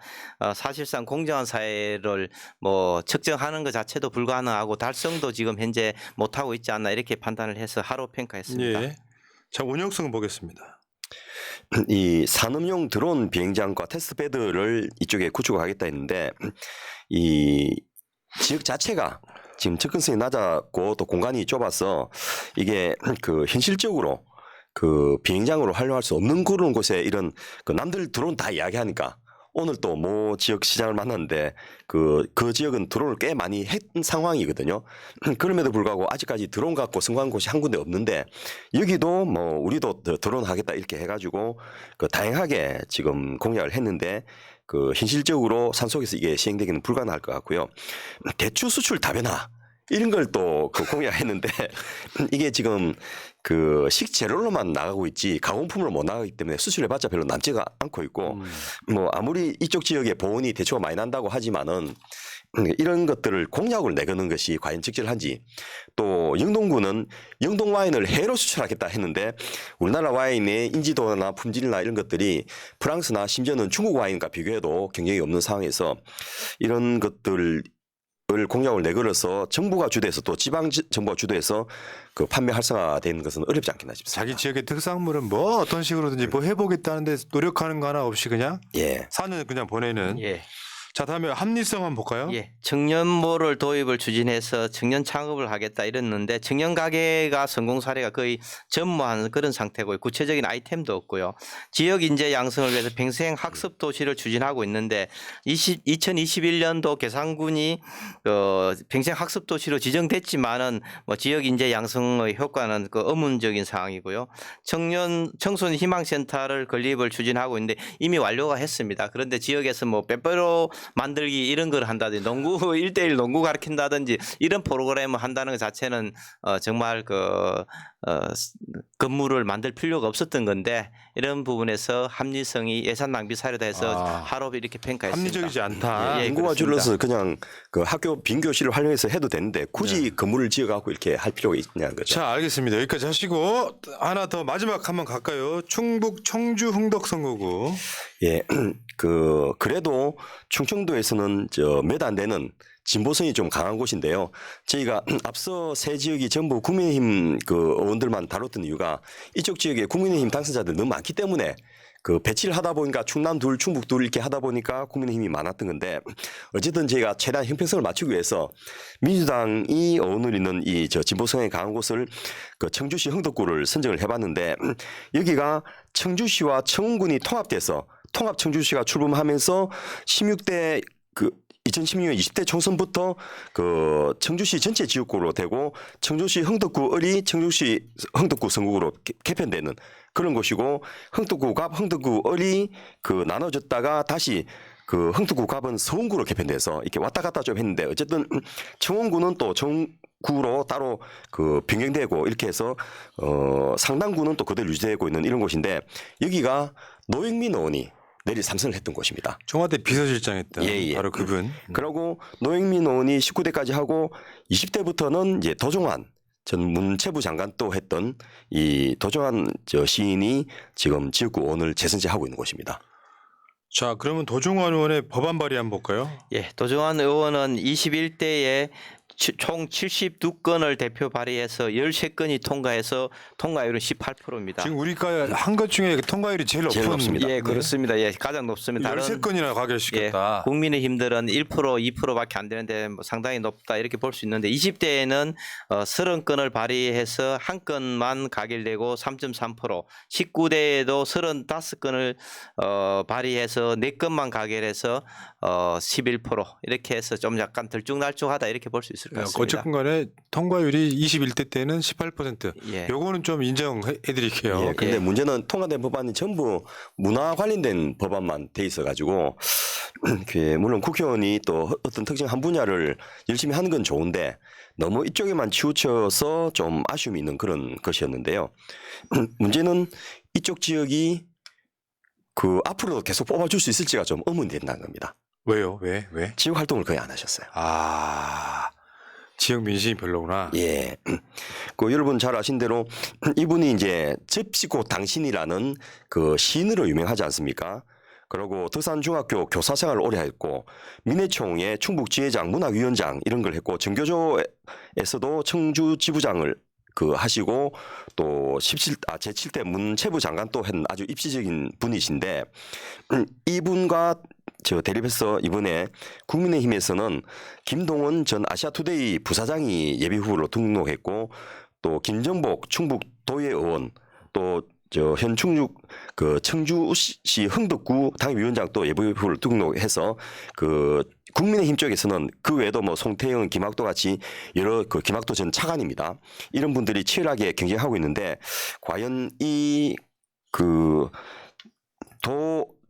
사실상 공정한 사회를 뭐 측정하는 것 자체도 불가능하고 달성도 지금 현재 못하고 있지 않나 이렇게 판단을 해서 하로 평가했습니다. 예. 자, 운영성은 보겠습니다. 이 산업용 드론 비행장과 테스트베드를 이쪽에 구축하겠다 했는데 이 지역 자체가 지금 접근성이 낮았고 또 공간이 좁아서 이게 현실적으로 비행장으로 활용할 수 없는 그런 곳에 이런 남들 드론 다 이야기하니까 오늘 또 모 지역 시장을 만났는데 그 지역은 드론을 꽤 많이 했 상황이거든요. 그럼에도 불구하고 아직까지 드론 갖고 성공한 곳이 한 군데 없는데 여기도 뭐 우리도 드론 하겠다 이렇게 해가지고 다양하게 지금 공약을 했는데 현실적으로 산속에서 이게 시행되기는 불가능할 것 같고요. 대추 수출 다변화 이런 걸 또 공약했는데 이게 지금 식재료로만 나가고 있지 가공품으로 못 나가기 때문에 수출해봤자 별로 남지가 않고 있고 뭐 아무리 이쪽 지역에 보온이 대추가 많이 난다고 하지만은 이런 것들을 공약을 내거는 것이 과연 적절한지 또 영동군은 영동 와인을 해외로 수출하겠다 했는데 우리나라 와인의 인지도나 품질이나 이런 것들이 프랑스나 심지어는 중국 와인과 비교해도 경쟁이 없는 상황에서 이런 것들 공약을 내걸어서 정부가 주도해서 또 지방 정부가 주도해서 판매 활성화되는 것은 어렵지 않겠나 싶습니다. 자기 지역의 특산물은 뭐 어떤 식으로든지 뭐 해보겠다는데 노력하는 거 하나 없이 그냥 예. 산을 그냥 보내는. 예. 자, 다음에 합리성 한번 볼까요? 예, 청년모를 도입을 추진해서 청년 창업을 하겠다 이랬는데 청년 가게가 성공 사례가 거의 전무한 그런 상태고요. 구체적인 아이템도 없고요. 지역 인재 양성을 위해서 평생 학습 도시를 추진하고 있는데 2021년도 계산군이 평생 학습 도시로 지정됐지만은 뭐 지역 인재 양성의 효과는 그 의문적인 상황이고요. 청소년 희망센터를 건립을 추진하고 있는데 이미 완료가 했습니다. 그런데 지역에서 뭐 빼빼로 만들기 이런 걸 한다든지 농구 1대1 농구 가르친다든지 이런 프로그램을 한다는 것 자체는 정말 건물을 만들 필요가 없었던 건데 이런 부분에서 합리성이 예산 낭비 사례다 해서 하루 이렇게 평가했습니다. 합리적이지 않다. 예, 인구가 그렇습니다. 줄어서 그냥 그 학교 빈 교실을 활용해서 해도 되는데 굳이 건물을 지어갖고 이렇게 할 필요가 있냐는 거죠. 자, 알겠습니다. 여기까지 하시고 하나 더 마지막 한번 갈까요? 충북 청주 흥덕 선거구. 예, 그래도 충청도에서는 몇 안 되는 진보성이 좀 강한 곳인데요. 저희가 앞서 세 지역이 전부 국민의힘 그 의원들만 다뤘던 이유가 이쪽 지역에 국민의힘 당선자들 너무 많기 때문에 그 배치를 하다 보니까 충남 둘, 충북 둘 이렇게 하다 보니까 국민의힘이 많았던 건데 어쨌든 저희가 최대한 형평성을 맞추기 위해서 민주당이 의원을 있는 이 진보성에 강한 곳을 그 청주시 흥덕구를 선정을 해봤는데 여기가 청주시와 청운군이 통합돼서 통합 청주시가 출범하면서 16대 2016년 20대 총선부터 그 청주시 전체 지역구로 되고 청주시 흥덕구 을이 청주시 흥덕구 선거구로 개편되는 그런 곳이고 흥덕구 갑 흥덕구 을이 그 나눠졌다가 다시 그 흥덕구 갑은 서운구로 개편돼서 이렇게 왔다 갔다 좀 했는데 어쨌든 청운구는 또 구로 따로 그 변경되고 이렇게 해서 상당구는 또 그대로 유지되고 있는 이런 곳인데 여기가 노영민 의원이 내리 3선을 했던 곳입니다. 청와대 비서실장 했던 예. 바로 그분. 그리고 노영민 의원이 19대까지 하고 20대부터는 이제 도종환 전 문체부 장관 또 했던 이 도종환 시인이 지금 지역구 의원을 재선제하고 있는 곳입니다. 자, 그러면 도종환 의원의 법안 발의 한번 볼까요? 예, 도종환 의원은 21대에 총 72건을 대표 발의해서 13건이 통과해서 통과율은 18%입니다. 지금 우리가 한 것 중에 통과율이 제일 제일 높은 높습니다. 예, 그렇습니다. 예, 가장 높습니다. 13건이나 가게 시켰다. 예, 국민의힘들은 1% 2%밖에 안 되는데 뭐 상당히 높다 이렇게 볼 수 있는데 20대에는 30건을 발의해서 한 건만 가결되고 3.3%, 19대에도 35건을 발의해서 4건만 가결해서 11% 이렇게 해서 좀 약간 들쭉날쭉하다 이렇게 볼 수 있을 것 같습니다. 어쨌든 간에 통과율이 21대 때는 18%. 예. 요거는 좀 인정해 드릴게요. 예, 근데 예. 문제는 통과된 법안이 전부 문화 관련된 법안만 돼 있어 가지고 물론 국회의원이 또 어떤 특정 한 분야를 열심히 하는 건 좋은데 너무 이쪽에만 치우쳐서 좀 아쉬움이 있는 그런 것이었는데요. 문제는 이쪽 지역이 그 앞으로도 계속 뽑아줄 수 있을지가 좀 의문이 된다는 겁니다. 왜요? 왜? 지역 활동을 거의 안 하셨어요. 지역 민심이 별로구나. 예. 그 여러분 잘 아신 대로 이분이 이제 접시고 당신이라는 그 시인으로 유명하지 않습니까? 그리고 덕산중학교 교사 생활을 오래 했고 민해총회 충북지회장 문화위원장 이런 걸 했고 정교조에서도 청주 지부장을 그 하시고 또 제7대 문체부 장관 또 한 아주 입시적인 분이신데 이분과 대립해서 이번에 국민의힘에서는 김동원 전 아시아투데이 부사장이 예비후보로 등록했고 또 김정복 충북도의 의원 또 현 청주시 흥덕구 당위원장 또 예비후보를 등록해서 그 국민의힘 쪽에서는 그 외에도 뭐 송태영, 김학도 같이 여러 그 김학도 전 차관입니다. 이런 분들이 치열하게 경쟁하고 있는데 과연 이 그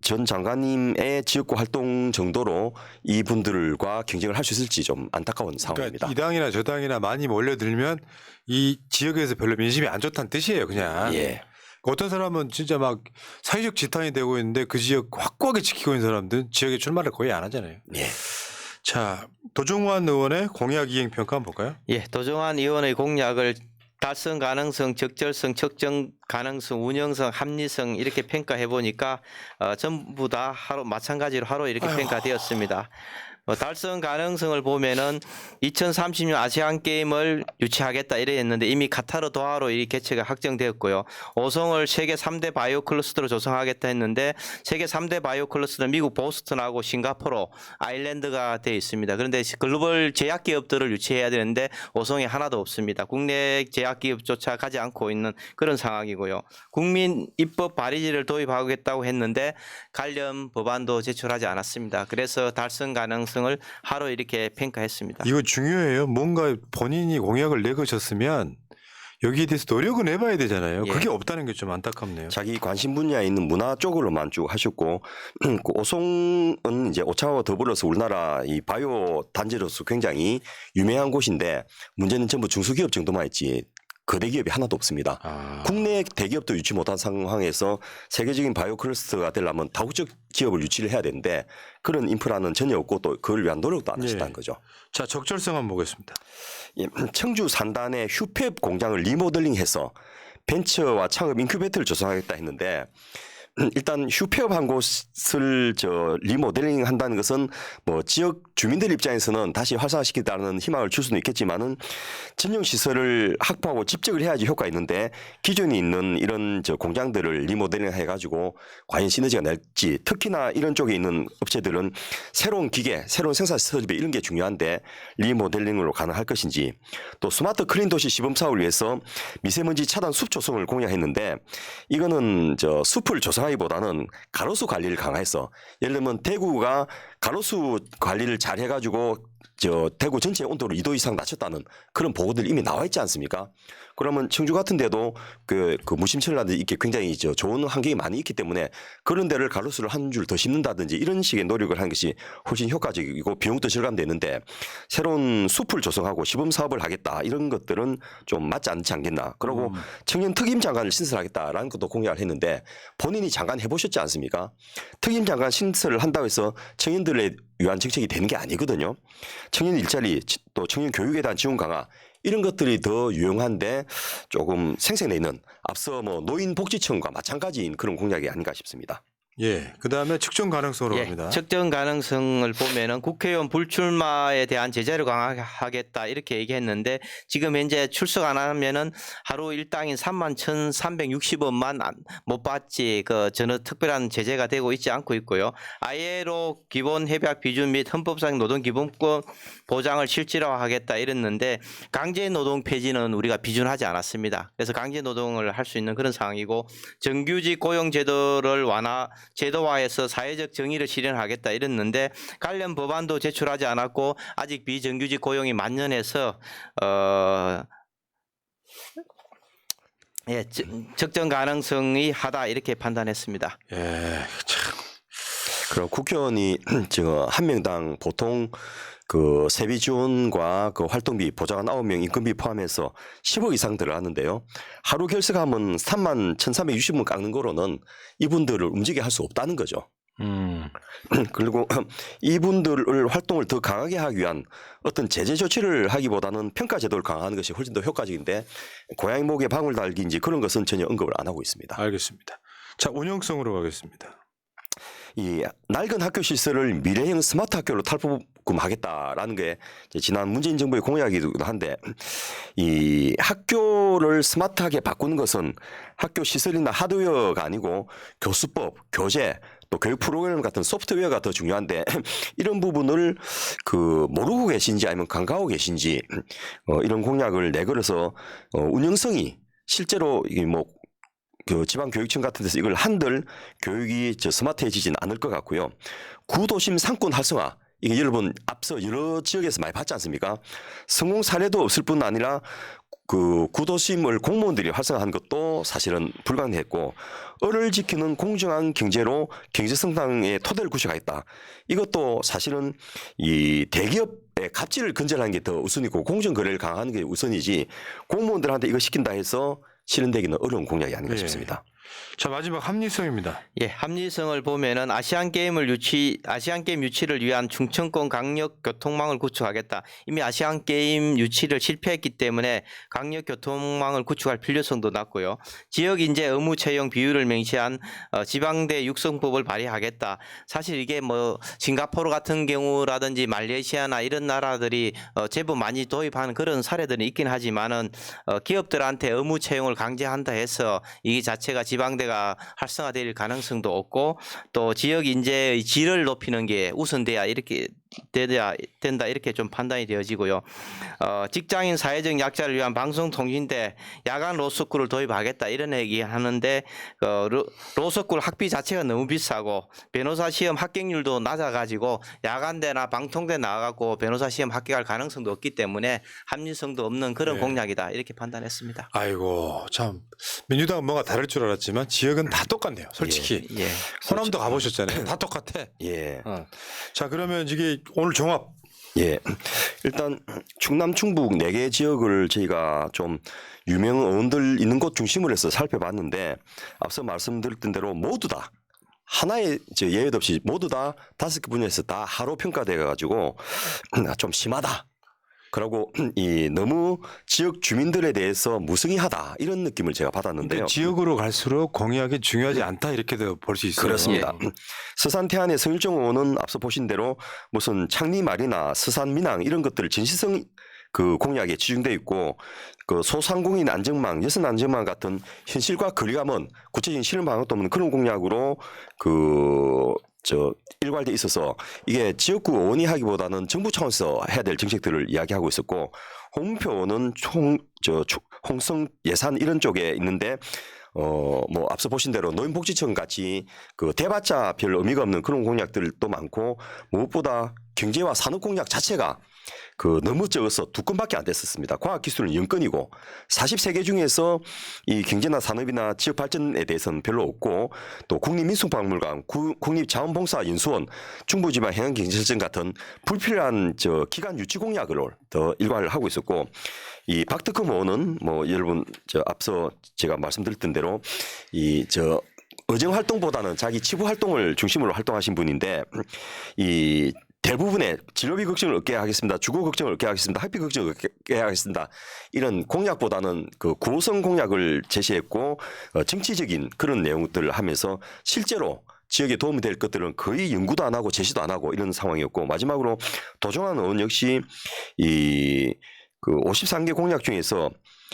전 장관님의 지역구 활동 정도로 이분들과 경쟁을 할 수 있을지 좀 안타까운 상황입니다. 그러니까 이 당이나 저 당이나 많이 몰려들면 이 지역에서 별로 민심이 안 좋다는 뜻이에요, 그냥. 예. 어떤 사람은 진짜 막 사회적 지탄이 되고 있는데 그 지역 확고하게 지키고 있는 사람들은 지역에 출마를 거의 안 하잖아요. 예. 자, 도종환 의원의 공약 이행 평가 한번 볼까요? 예, 도종환 의원의 공약을 달성 가능성, 적절성, 측정 가능성, 운영성, 합리성 이렇게 평가해 보니까 전부 다 마찬가지로 하루 이렇게 평가되었습니다. 달성 가능성을 보면은 2030년 아시안 게임을 유치하겠다 이랬는데 이미 카타르 도하로 이 개최가 확정되었고요. 오송을 세계 3대 바이오 클러스터로 조성하겠다 했는데 세계 3대 바이오 클러스터는 미국 보스턴하고 싱가포르, 아일랜드가 되어 있습니다. 그런데 글로벌 제약 기업들을 유치해야 되는데 오송에 하나도 없습니다. 국내 제약 기업조차 가지 않고 있는 그런 상황이고요. 국민 입법 발의제를 도입하겠다고 했는데 관련 법안도 제출하지 않았습니다. 그래서 달성 가능성을 하루 이렇게 평가했습니다. 이거 중요해요. 뭔가 본인이 공약을 내거셨으면 여기에 대해서 노력은 해봐야 되잖아요. 예. 그게 없다는 게 좀 안타깝네요. 자기 관심 분야에 있는 문화 쪽으로만 쭉 하셨고 그 오송은 이제 오차와 더불어서 우리나라 이 바이오 단지로서 굉장히 유명한 곳인데 문제는 전부 중소기업 정도만 있지 거대 기업이 하나도 없습니다. 아. 국내 대기업도 유치 못한 상황에서 세계적인 바이오 클러스터가 되려면 다국적 기업을 유치를 해야 되는데 그런 인프라는 전혀 없고 또 그걸 위한 노력도 안 하셨다는 예. 거죠. 자, 적절성 한번 보겠습니다. 예, 청주 산단의 휴팹 공장을 리모델링해서 벤처와 창업 인큐베이터를 조성하겠다 했는데 일단 휴팹한 곳을 리모델링 한다는 것은 뭐 지역 주민들 입장에서는 다시 활성화시키겠다는 희망을 줄 수는 있겠지만은 전용 시설을 확보하고 집적을 해야지 효과가 있는데 기존에 있는 이런 공장들을 리모델링 해가지고 과연 시너지가 날지 특히나 이런 쪽에 있는 업체들은 새로운 기계, 새로운 생산 설비 이런 게 중요한데 리모델링으로 가능할 것인지 또 스마트 클린 도시 시범 사업을 위해서 미세먼지 차단 숲 조성을 공약했는데 이거는 숲을 조성하기보다는 가로수 관리를 강화해서 예를 들면 대구가 가로수 관리를 잘 해가지고 대구 전체 온도를 2도 이상 낮췄다는 그런 보고들이 이미 나와 있지 않습니까? 그러면 청주 같은 데도 그 무심철이라든지 이렇게 굉장히 좋은 환경이 많이 있기 때문에 그런 데를 가로수를 한 줄 더 심는다든지 이런 식의 노력을 하는 것이 훨씬 효과적이고 비용도 절감되는데 새로운 숲을 조성하고 시범 사업을 하겠다 이런 것들은 좀 맞지 않지 않겠나. 그리고 청년 특임 장관을 신설하겠다라는 것도 공약을 했는데 본인이 장관 해보셨지 않습니까? 특임 장관 신설을 한다고 해서 청년들에 위한 정책이 되는 게 아니거든요. 청년 일자리 또 청년 교육에 대한 지원 강화 이런 것들이 더 유용한데 조금 생생내 있는 앞서 뭐 노인복지청과 마찬가지인 그런 공약이 아닌가 싶습니다. 예. 그다음에 측정 가능성으로 예, 갑니다. 측정 가능성을 보면은 국회의원 불출마에 대한 제재를 강화하겠다 이렇게 얘기했는데 지금 현재 출석 안 하면은 하루 일당인 31,360원만 못 받지 그 전혀 특별한 제재가 되고 있지 않고 있고요. ILO 기본 협약 비준 및 헌법상 노동 기본권 보장을 실질화하겠다 이랬는데 강제 노동 폐지는 우리가 비준하지 않았습니다. 그래서 강제 노동을 할 수 있는 그런 상황이고 정규직 고용 제도를 제도화해서 사회적 정의를 실현하겠다 이랬는데 관련 법안도 제출하지 않았고 아직 비정규직 고용이 만연해서 적정 가능성이 하다 이렇게 판단했습니다. 예. 참. 그럼 국회의원이 한 명당 보통 그 세비 지원과 그 활동비 보좌관 9명 인건비 포함해서 10억 이상 들어가는데요. 하루 결석하면 31,360원 깎는 거로는 이분들을 움직이게 할 수 없다는 거죠. 그리고 이분들을 활동을 더 강하게 하기 위한 어떤 제재 조치를 하기보다는 평가 제도를 강화하는 것이 훨씬 더 효과적인데 고양이 목에 방울 달기인지 그런 것은 전혀 언급을 안 하고 있습니다. 알겠습니다. 자, 운영성으로 가겠습니다. 이 낡은 학교 시설을 미래형 스마트 학교로 탈부금하겠다라는 게 지난 문재인 정부의 공약이기도 한데 이 학교를 스마트하게 바꾸는 것은 학교 시설이나 하드웨어가 아니고 교수법, 교재 또 교육 프로그램 같은 소프트웨어가 더 중요한데 이런 부분을 모르고 계신지 아니면 간과하고 계신지 이런 공약을 내걸어서 운영성이 실제로 그 지방교육청 같은 데서 이걸 한들 교육이 스마트해지지는 않을 것 같고요. 구도심 상권 활성화 이게 여러분 앞서 여러 지역에서 많이 봤지 않습니까? 성공 사례도 없을 뿐 아니라 그 구도심을 공무원들이 활성화한 것도 사실은 불가능했고 을을 지키는 공정한 경제로 경제 성장의 토대를 구축하겠다. 이것도 사실은 이 대기업의 갑질을 근절하는 게 더 우선이고 공정 거래를 강화하는 게 우선이지 공무원들한테 이거 시킨다 해서 실현되기는 어려운 공약이 아닌가 싶습니다. 자, 마지막 합리성입니다. 예, 합리성을 보면은 아시안 게임 유치를 위한 충청권 강력 교통망을 구축하겠다. 이미 아시안 게임 유치를 실패했기 때문에 강력 교통망을 구축할 필요성도 낮고요. 지역 인재 의무 채용 비율을 명시한 지방대 육성법을 발의하겠다. 사실 이게 뭐 싱가포르 같은 경우라든지 말레이시아나 이런 나라들이 제법 많이 도입하는 그런 사례들은 있긴 하지만은 기업들한테 의무 채용을 강제한다 해서 이 자체가 지방대가 활성화될 가능성도 없고 또 지역 인재의 질을 높이는 게 우선돼야 이렇게 돼야 된다 이렇게 좀 판단이 되어지고요. 직장인 사회적 약자를 위한 방송통신대 야간 로스쿨을 도입하겠다 이런 얘기하는데 로스쿨 학비 자체가 너무 비싸고 변호사 시험 합격률도 낮아가지고 야간대나 방통대 나와갖고 변호사 시험 합격할 가능성도 없기 때문에 합리성도 없는 그런 네. 공약이다 이렇게 판단했습니다. 아이고, 참 민주당은 뭔가 다를 줄 알았지만 지역은 다 똑같네요. 솔직히. 예. 호남도 가보셨잖아요. 다 똑같아. 예. 자, 그러면 이게 오늘 종합. 예. 일단 충남 충북 4개 지역을 저희가 좀 유명 어원들 있는 곳 중심으로 해서 살펴봤는데 앞서 말씀드렸던 대로 모두 다 하나의 예외 없이 모두 다 5개 분야에서 다 하로 평가돼 가지고 좀 심하다. 그리고 이 너무 지역 주민들에 대해서 무성의하다 이런 느낌을 제가 받았는데요. 지역으로 갈수록 공약이 중요하지 않다 이렇게도 볼 수 있어요. 그렇습니다. 서산 태안의 성일정 의원은 앞서 보신 대로 무슨 창리 말이나 서산 민항 이런 것들 진시성 그 공약에 지중돼 있고 그 소상공인 안정망, 여성 안정망 같은 현실과 거리가 먼 구체적인 실현 방법도 없는 그런 공약으로 일괄돼 있어서 이게 지역구 의원이 하기보다는 정부 차원에서 해야 될 정책들을 이야기하고 있었고 홍문표 의원은 홍성 예산 이런 쪽에 있는데 뭐 앞서 보신 대로 노인복지청 같이 그 대봤자 별 의미가 없는 그런 공약들도 많고 무엇보다 경제와 산업 공약 자체가 그 너무 적어서 2건밖에 안 됐었습니다. 과학기술은 0건이고 43개 중에서 이 경제나 산업이나 지역 발전에 대해서는 별로 없고 또 국립민속박물관, 국립자원봉사연수원, 중부지방 해양경제실장 같은 불필요한 기간 유치 공약을 더 일관을 하고 있었고 이 박덕흠 의원은 뭐 여러분 앞서 제가 말씀드렸던 대로 의정 활동보다는 자기 치부 활동을 중심으로 활동하신 분인데 이 대부분의 진로비 걱정을 얻게 하겠습니다. 주거 걱정을 얻게 하겠습니다. 학비 걱정을 얻게 하겠습니다. 이런 공약보다는 그 구호성 공약을 제시했고 정치적인 그런 내용들을 하면서 실제로 지역에 도움이 될 것들은 거의 연구도 안 하고 제시도 안 하고 이런 상황이었고 마지막으로 도종환 의원 역시 그 53개 공약 중에서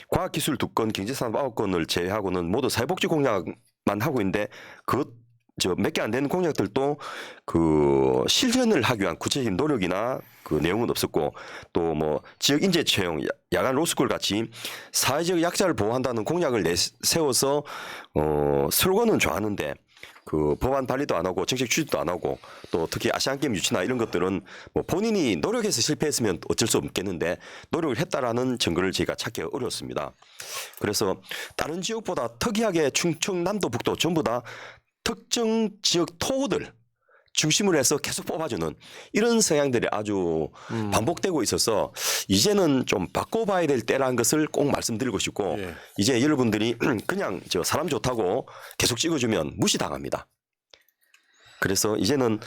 과학기술 2건, 경제산업 9건을 제외하고는 모두 사회복지 공약만 하고 있는데 몇 개 안 되는 공약들도 그 실현을 하기 위한 구체적인 노력이나 그 내용은 없었고 또 뭐 지역 인재 채용, 야간 로스쿨 같이 사회적 약자를 보호한다는 공약을 세워서 슬로건은 좋았는데 그 법안 발의도 안 하고 정책 추진도 안 하고 또 특히 아시안게임 유치나 이런 것들은 뭐 본인이 노력해서 실패했으면 어쩔 수 없겠는데 노력을 했다라는 증거를 저희가 찾기가 어렵습니다. 그래서 다른 지역보다 특이하게 충청남도 북도 전부 다 특정 지역 토호들 중심으로 해서 계속 뽑아주는 이런 성향들이 아주 반복되고 있어서 이제는 좀 바꿔봐야 될 때라는 것을 꼭 말씀드리고 싶고 예. 이제 여러분들이 그냥 사람 좋다고 계속 찍어주면 무시당합니다. 그래서 이제는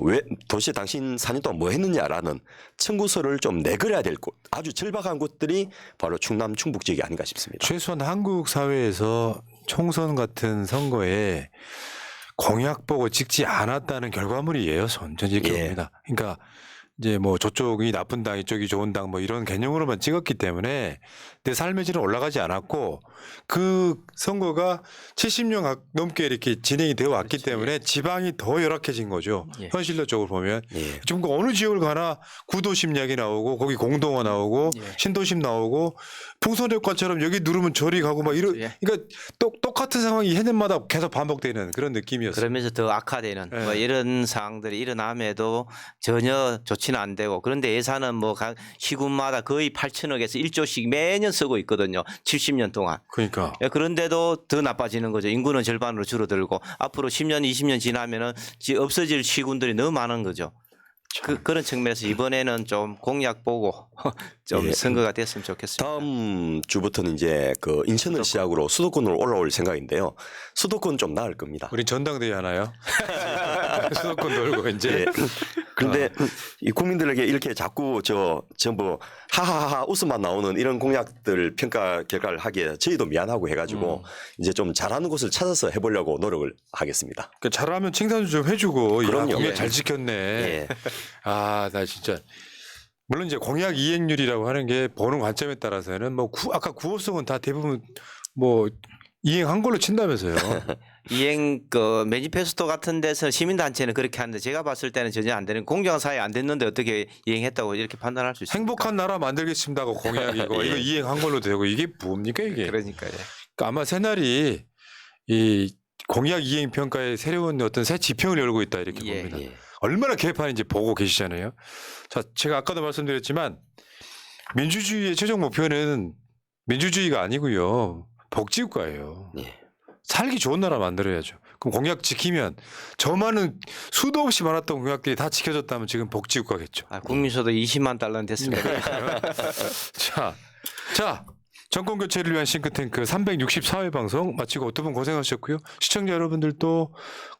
왜 도대체 당신 4년 동안 뭐 했느냐라는 청구서를 좀 내걸어야 될 곳, 아주 절박한 곳들이 바로 충남 충북 지역이 아닌가 싶습니다. 최소한 한국 사회에서 총선 같은 선거에 공약 보고 찍지 않았다는 결과물이에요. 저는 이렇게 예. 봅니다. 그러니까 이제 뭐 저쪽이 나쁜 당, 이쪽이 좋은 당 뭐 이런 개념으로만 찍었기 때문에 내 삶의 질은 올라가지 않았고 그 선거가 70년 넘게 이렇게 진행이 되어 왔기 때문에 지방이 더 열악해진 거죠. 예. 현실적으로 보면 예. 지금 어느 지역을 가나 구도심 이야기 나오고 거기 공동화 나오고 예. 신도심 나오고 풍선효과처럼 여기 누르면 저리 가고 막 이런 예. 그러니까 똑같은 상황이 해년마다 계속 반복되는 그런 느낌이었어요. 그러면서 더 악화되는 예. 뭐 이런 상황들이 일어남에도 전혀 좋지는 안 되고 그런데 예산은 뭐 각 시군마다 거의 8천억에서 1조씩 매년 쓰고 있거든요. 70년 동안. 그러니까 그런데도 더 나빠지는 거죠. 인구는 절반으로 줄어들고 앞으로 10년, 20년 지나면은 없어질 시군들이 너무 많은 거죠. 그런 측면에서 이번에는 좀 공약 보고 좀 예. 선거가 됐으면 좋겠습니다. 다음 주부터는 이제 그 인천을 시작으로 수도권으로 올라올 생각인데요. 수도권 좀 나을 겁니다. 우리 전당대회 하나요? 수도권 돌고 이제 예. 그런데 이 국민들에게 이렇게 자꾸 전부 하하하 웃음만 나오는 이런 공약들 평가 결과를 하기에 저희도 미안하고 해가지고 이제 좀 잘하는 곳을 찾아서 해보려고 노력을 하겠습니다. 그 잘하면 칭찬 좀 해주고 야, 그럼요. 공약 예. 잘 지켰네. 예. 아, 나 진짜 물론 이제 공약 이행률이라고 하는 게 보는 관점에 따라서는 뭐 아까 구호성은 다 대부분 뭐 이행한 걸로 친다면서요. 이행 그 매니페스토 같은 데서 시민단체는 그렇게 하는데 제가 봤을 때는 전혀 안 되는 공정한 사회 안 됐는데 어떻게 이행했다고 이렇게 판단할 수 있습니까? 행복한 나라 만들겠습니다고 공약이고 예. 이거 이행한 걸로 되고 이게 뭡니까 이게? 그러니까요. 그러니까 아마 새날이 이 공약 이행 평가에 새로운 어떤 새 지평을 열고 있다 이렇게 예, 봅니다. 예. 얼마나 개판인지 보고 계시잖아요. 자, 제가 아까도 말씀드렸지만 민주주의의 최종 목표는 민주주의가 아니고요. 복지국가예요. 예. 살기 좋은 나라 만들어야죠. 그럼 공약 지키면 저 많은 수도 없이 많았던 공약들이 다 지켜졌다면 지금 복지국가겠죠. 아, 국민소득 20만 달러는 됐습니다. 자, 정권 교체를 위한 싱크탱크 364회 방송 마치고 두 분 고생하셨고요. 시청자 여러분들도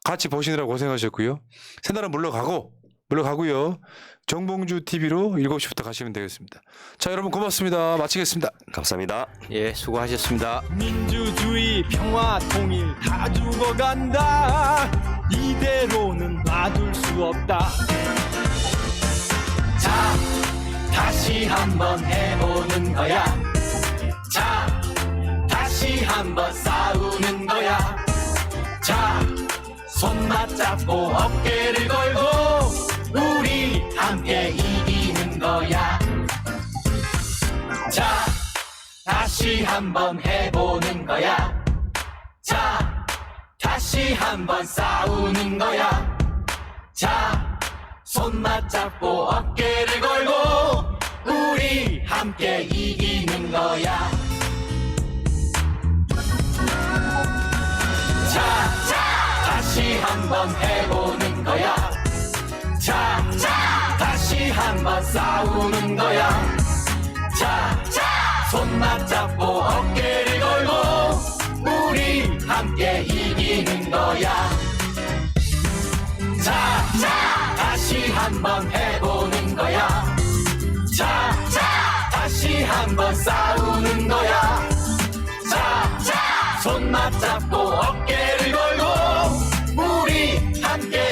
같이 보시느라 고생하셨고요. 새날은 물러가고요. 정봉주 TV로 7시부터 가시면 되겠습니다. 자, 여러분 고맙습니다. 마치겠습니다. 감사합니다. 예, 수고하셨습니다. 민주주의 평화 통일 다 죽어간다 이대로는 놔둘 수 없다 자 다시 한번 해보는 거야 자 다시 한번 싸우는 거야 자 손 맞잡고 어깨를 걸고 우리 함께 이기는 거야 자 다시 한번 해보는 거야 자 다시 한번 싸우는 거야 자 손 맞잡고 어깨를 걸고 우리 함께 이기는 거야 자 다시 한번 해보는 거야 자 다시 한번 싸우는 거야 자 손 맞잡고 어깨를 걸고 우리 함께 이기는 거야 자 다시 한번 해보는 거야 자 다시 한번 싸우는 거야 자 손 맞잡고 어깨를 걸고 우리 함께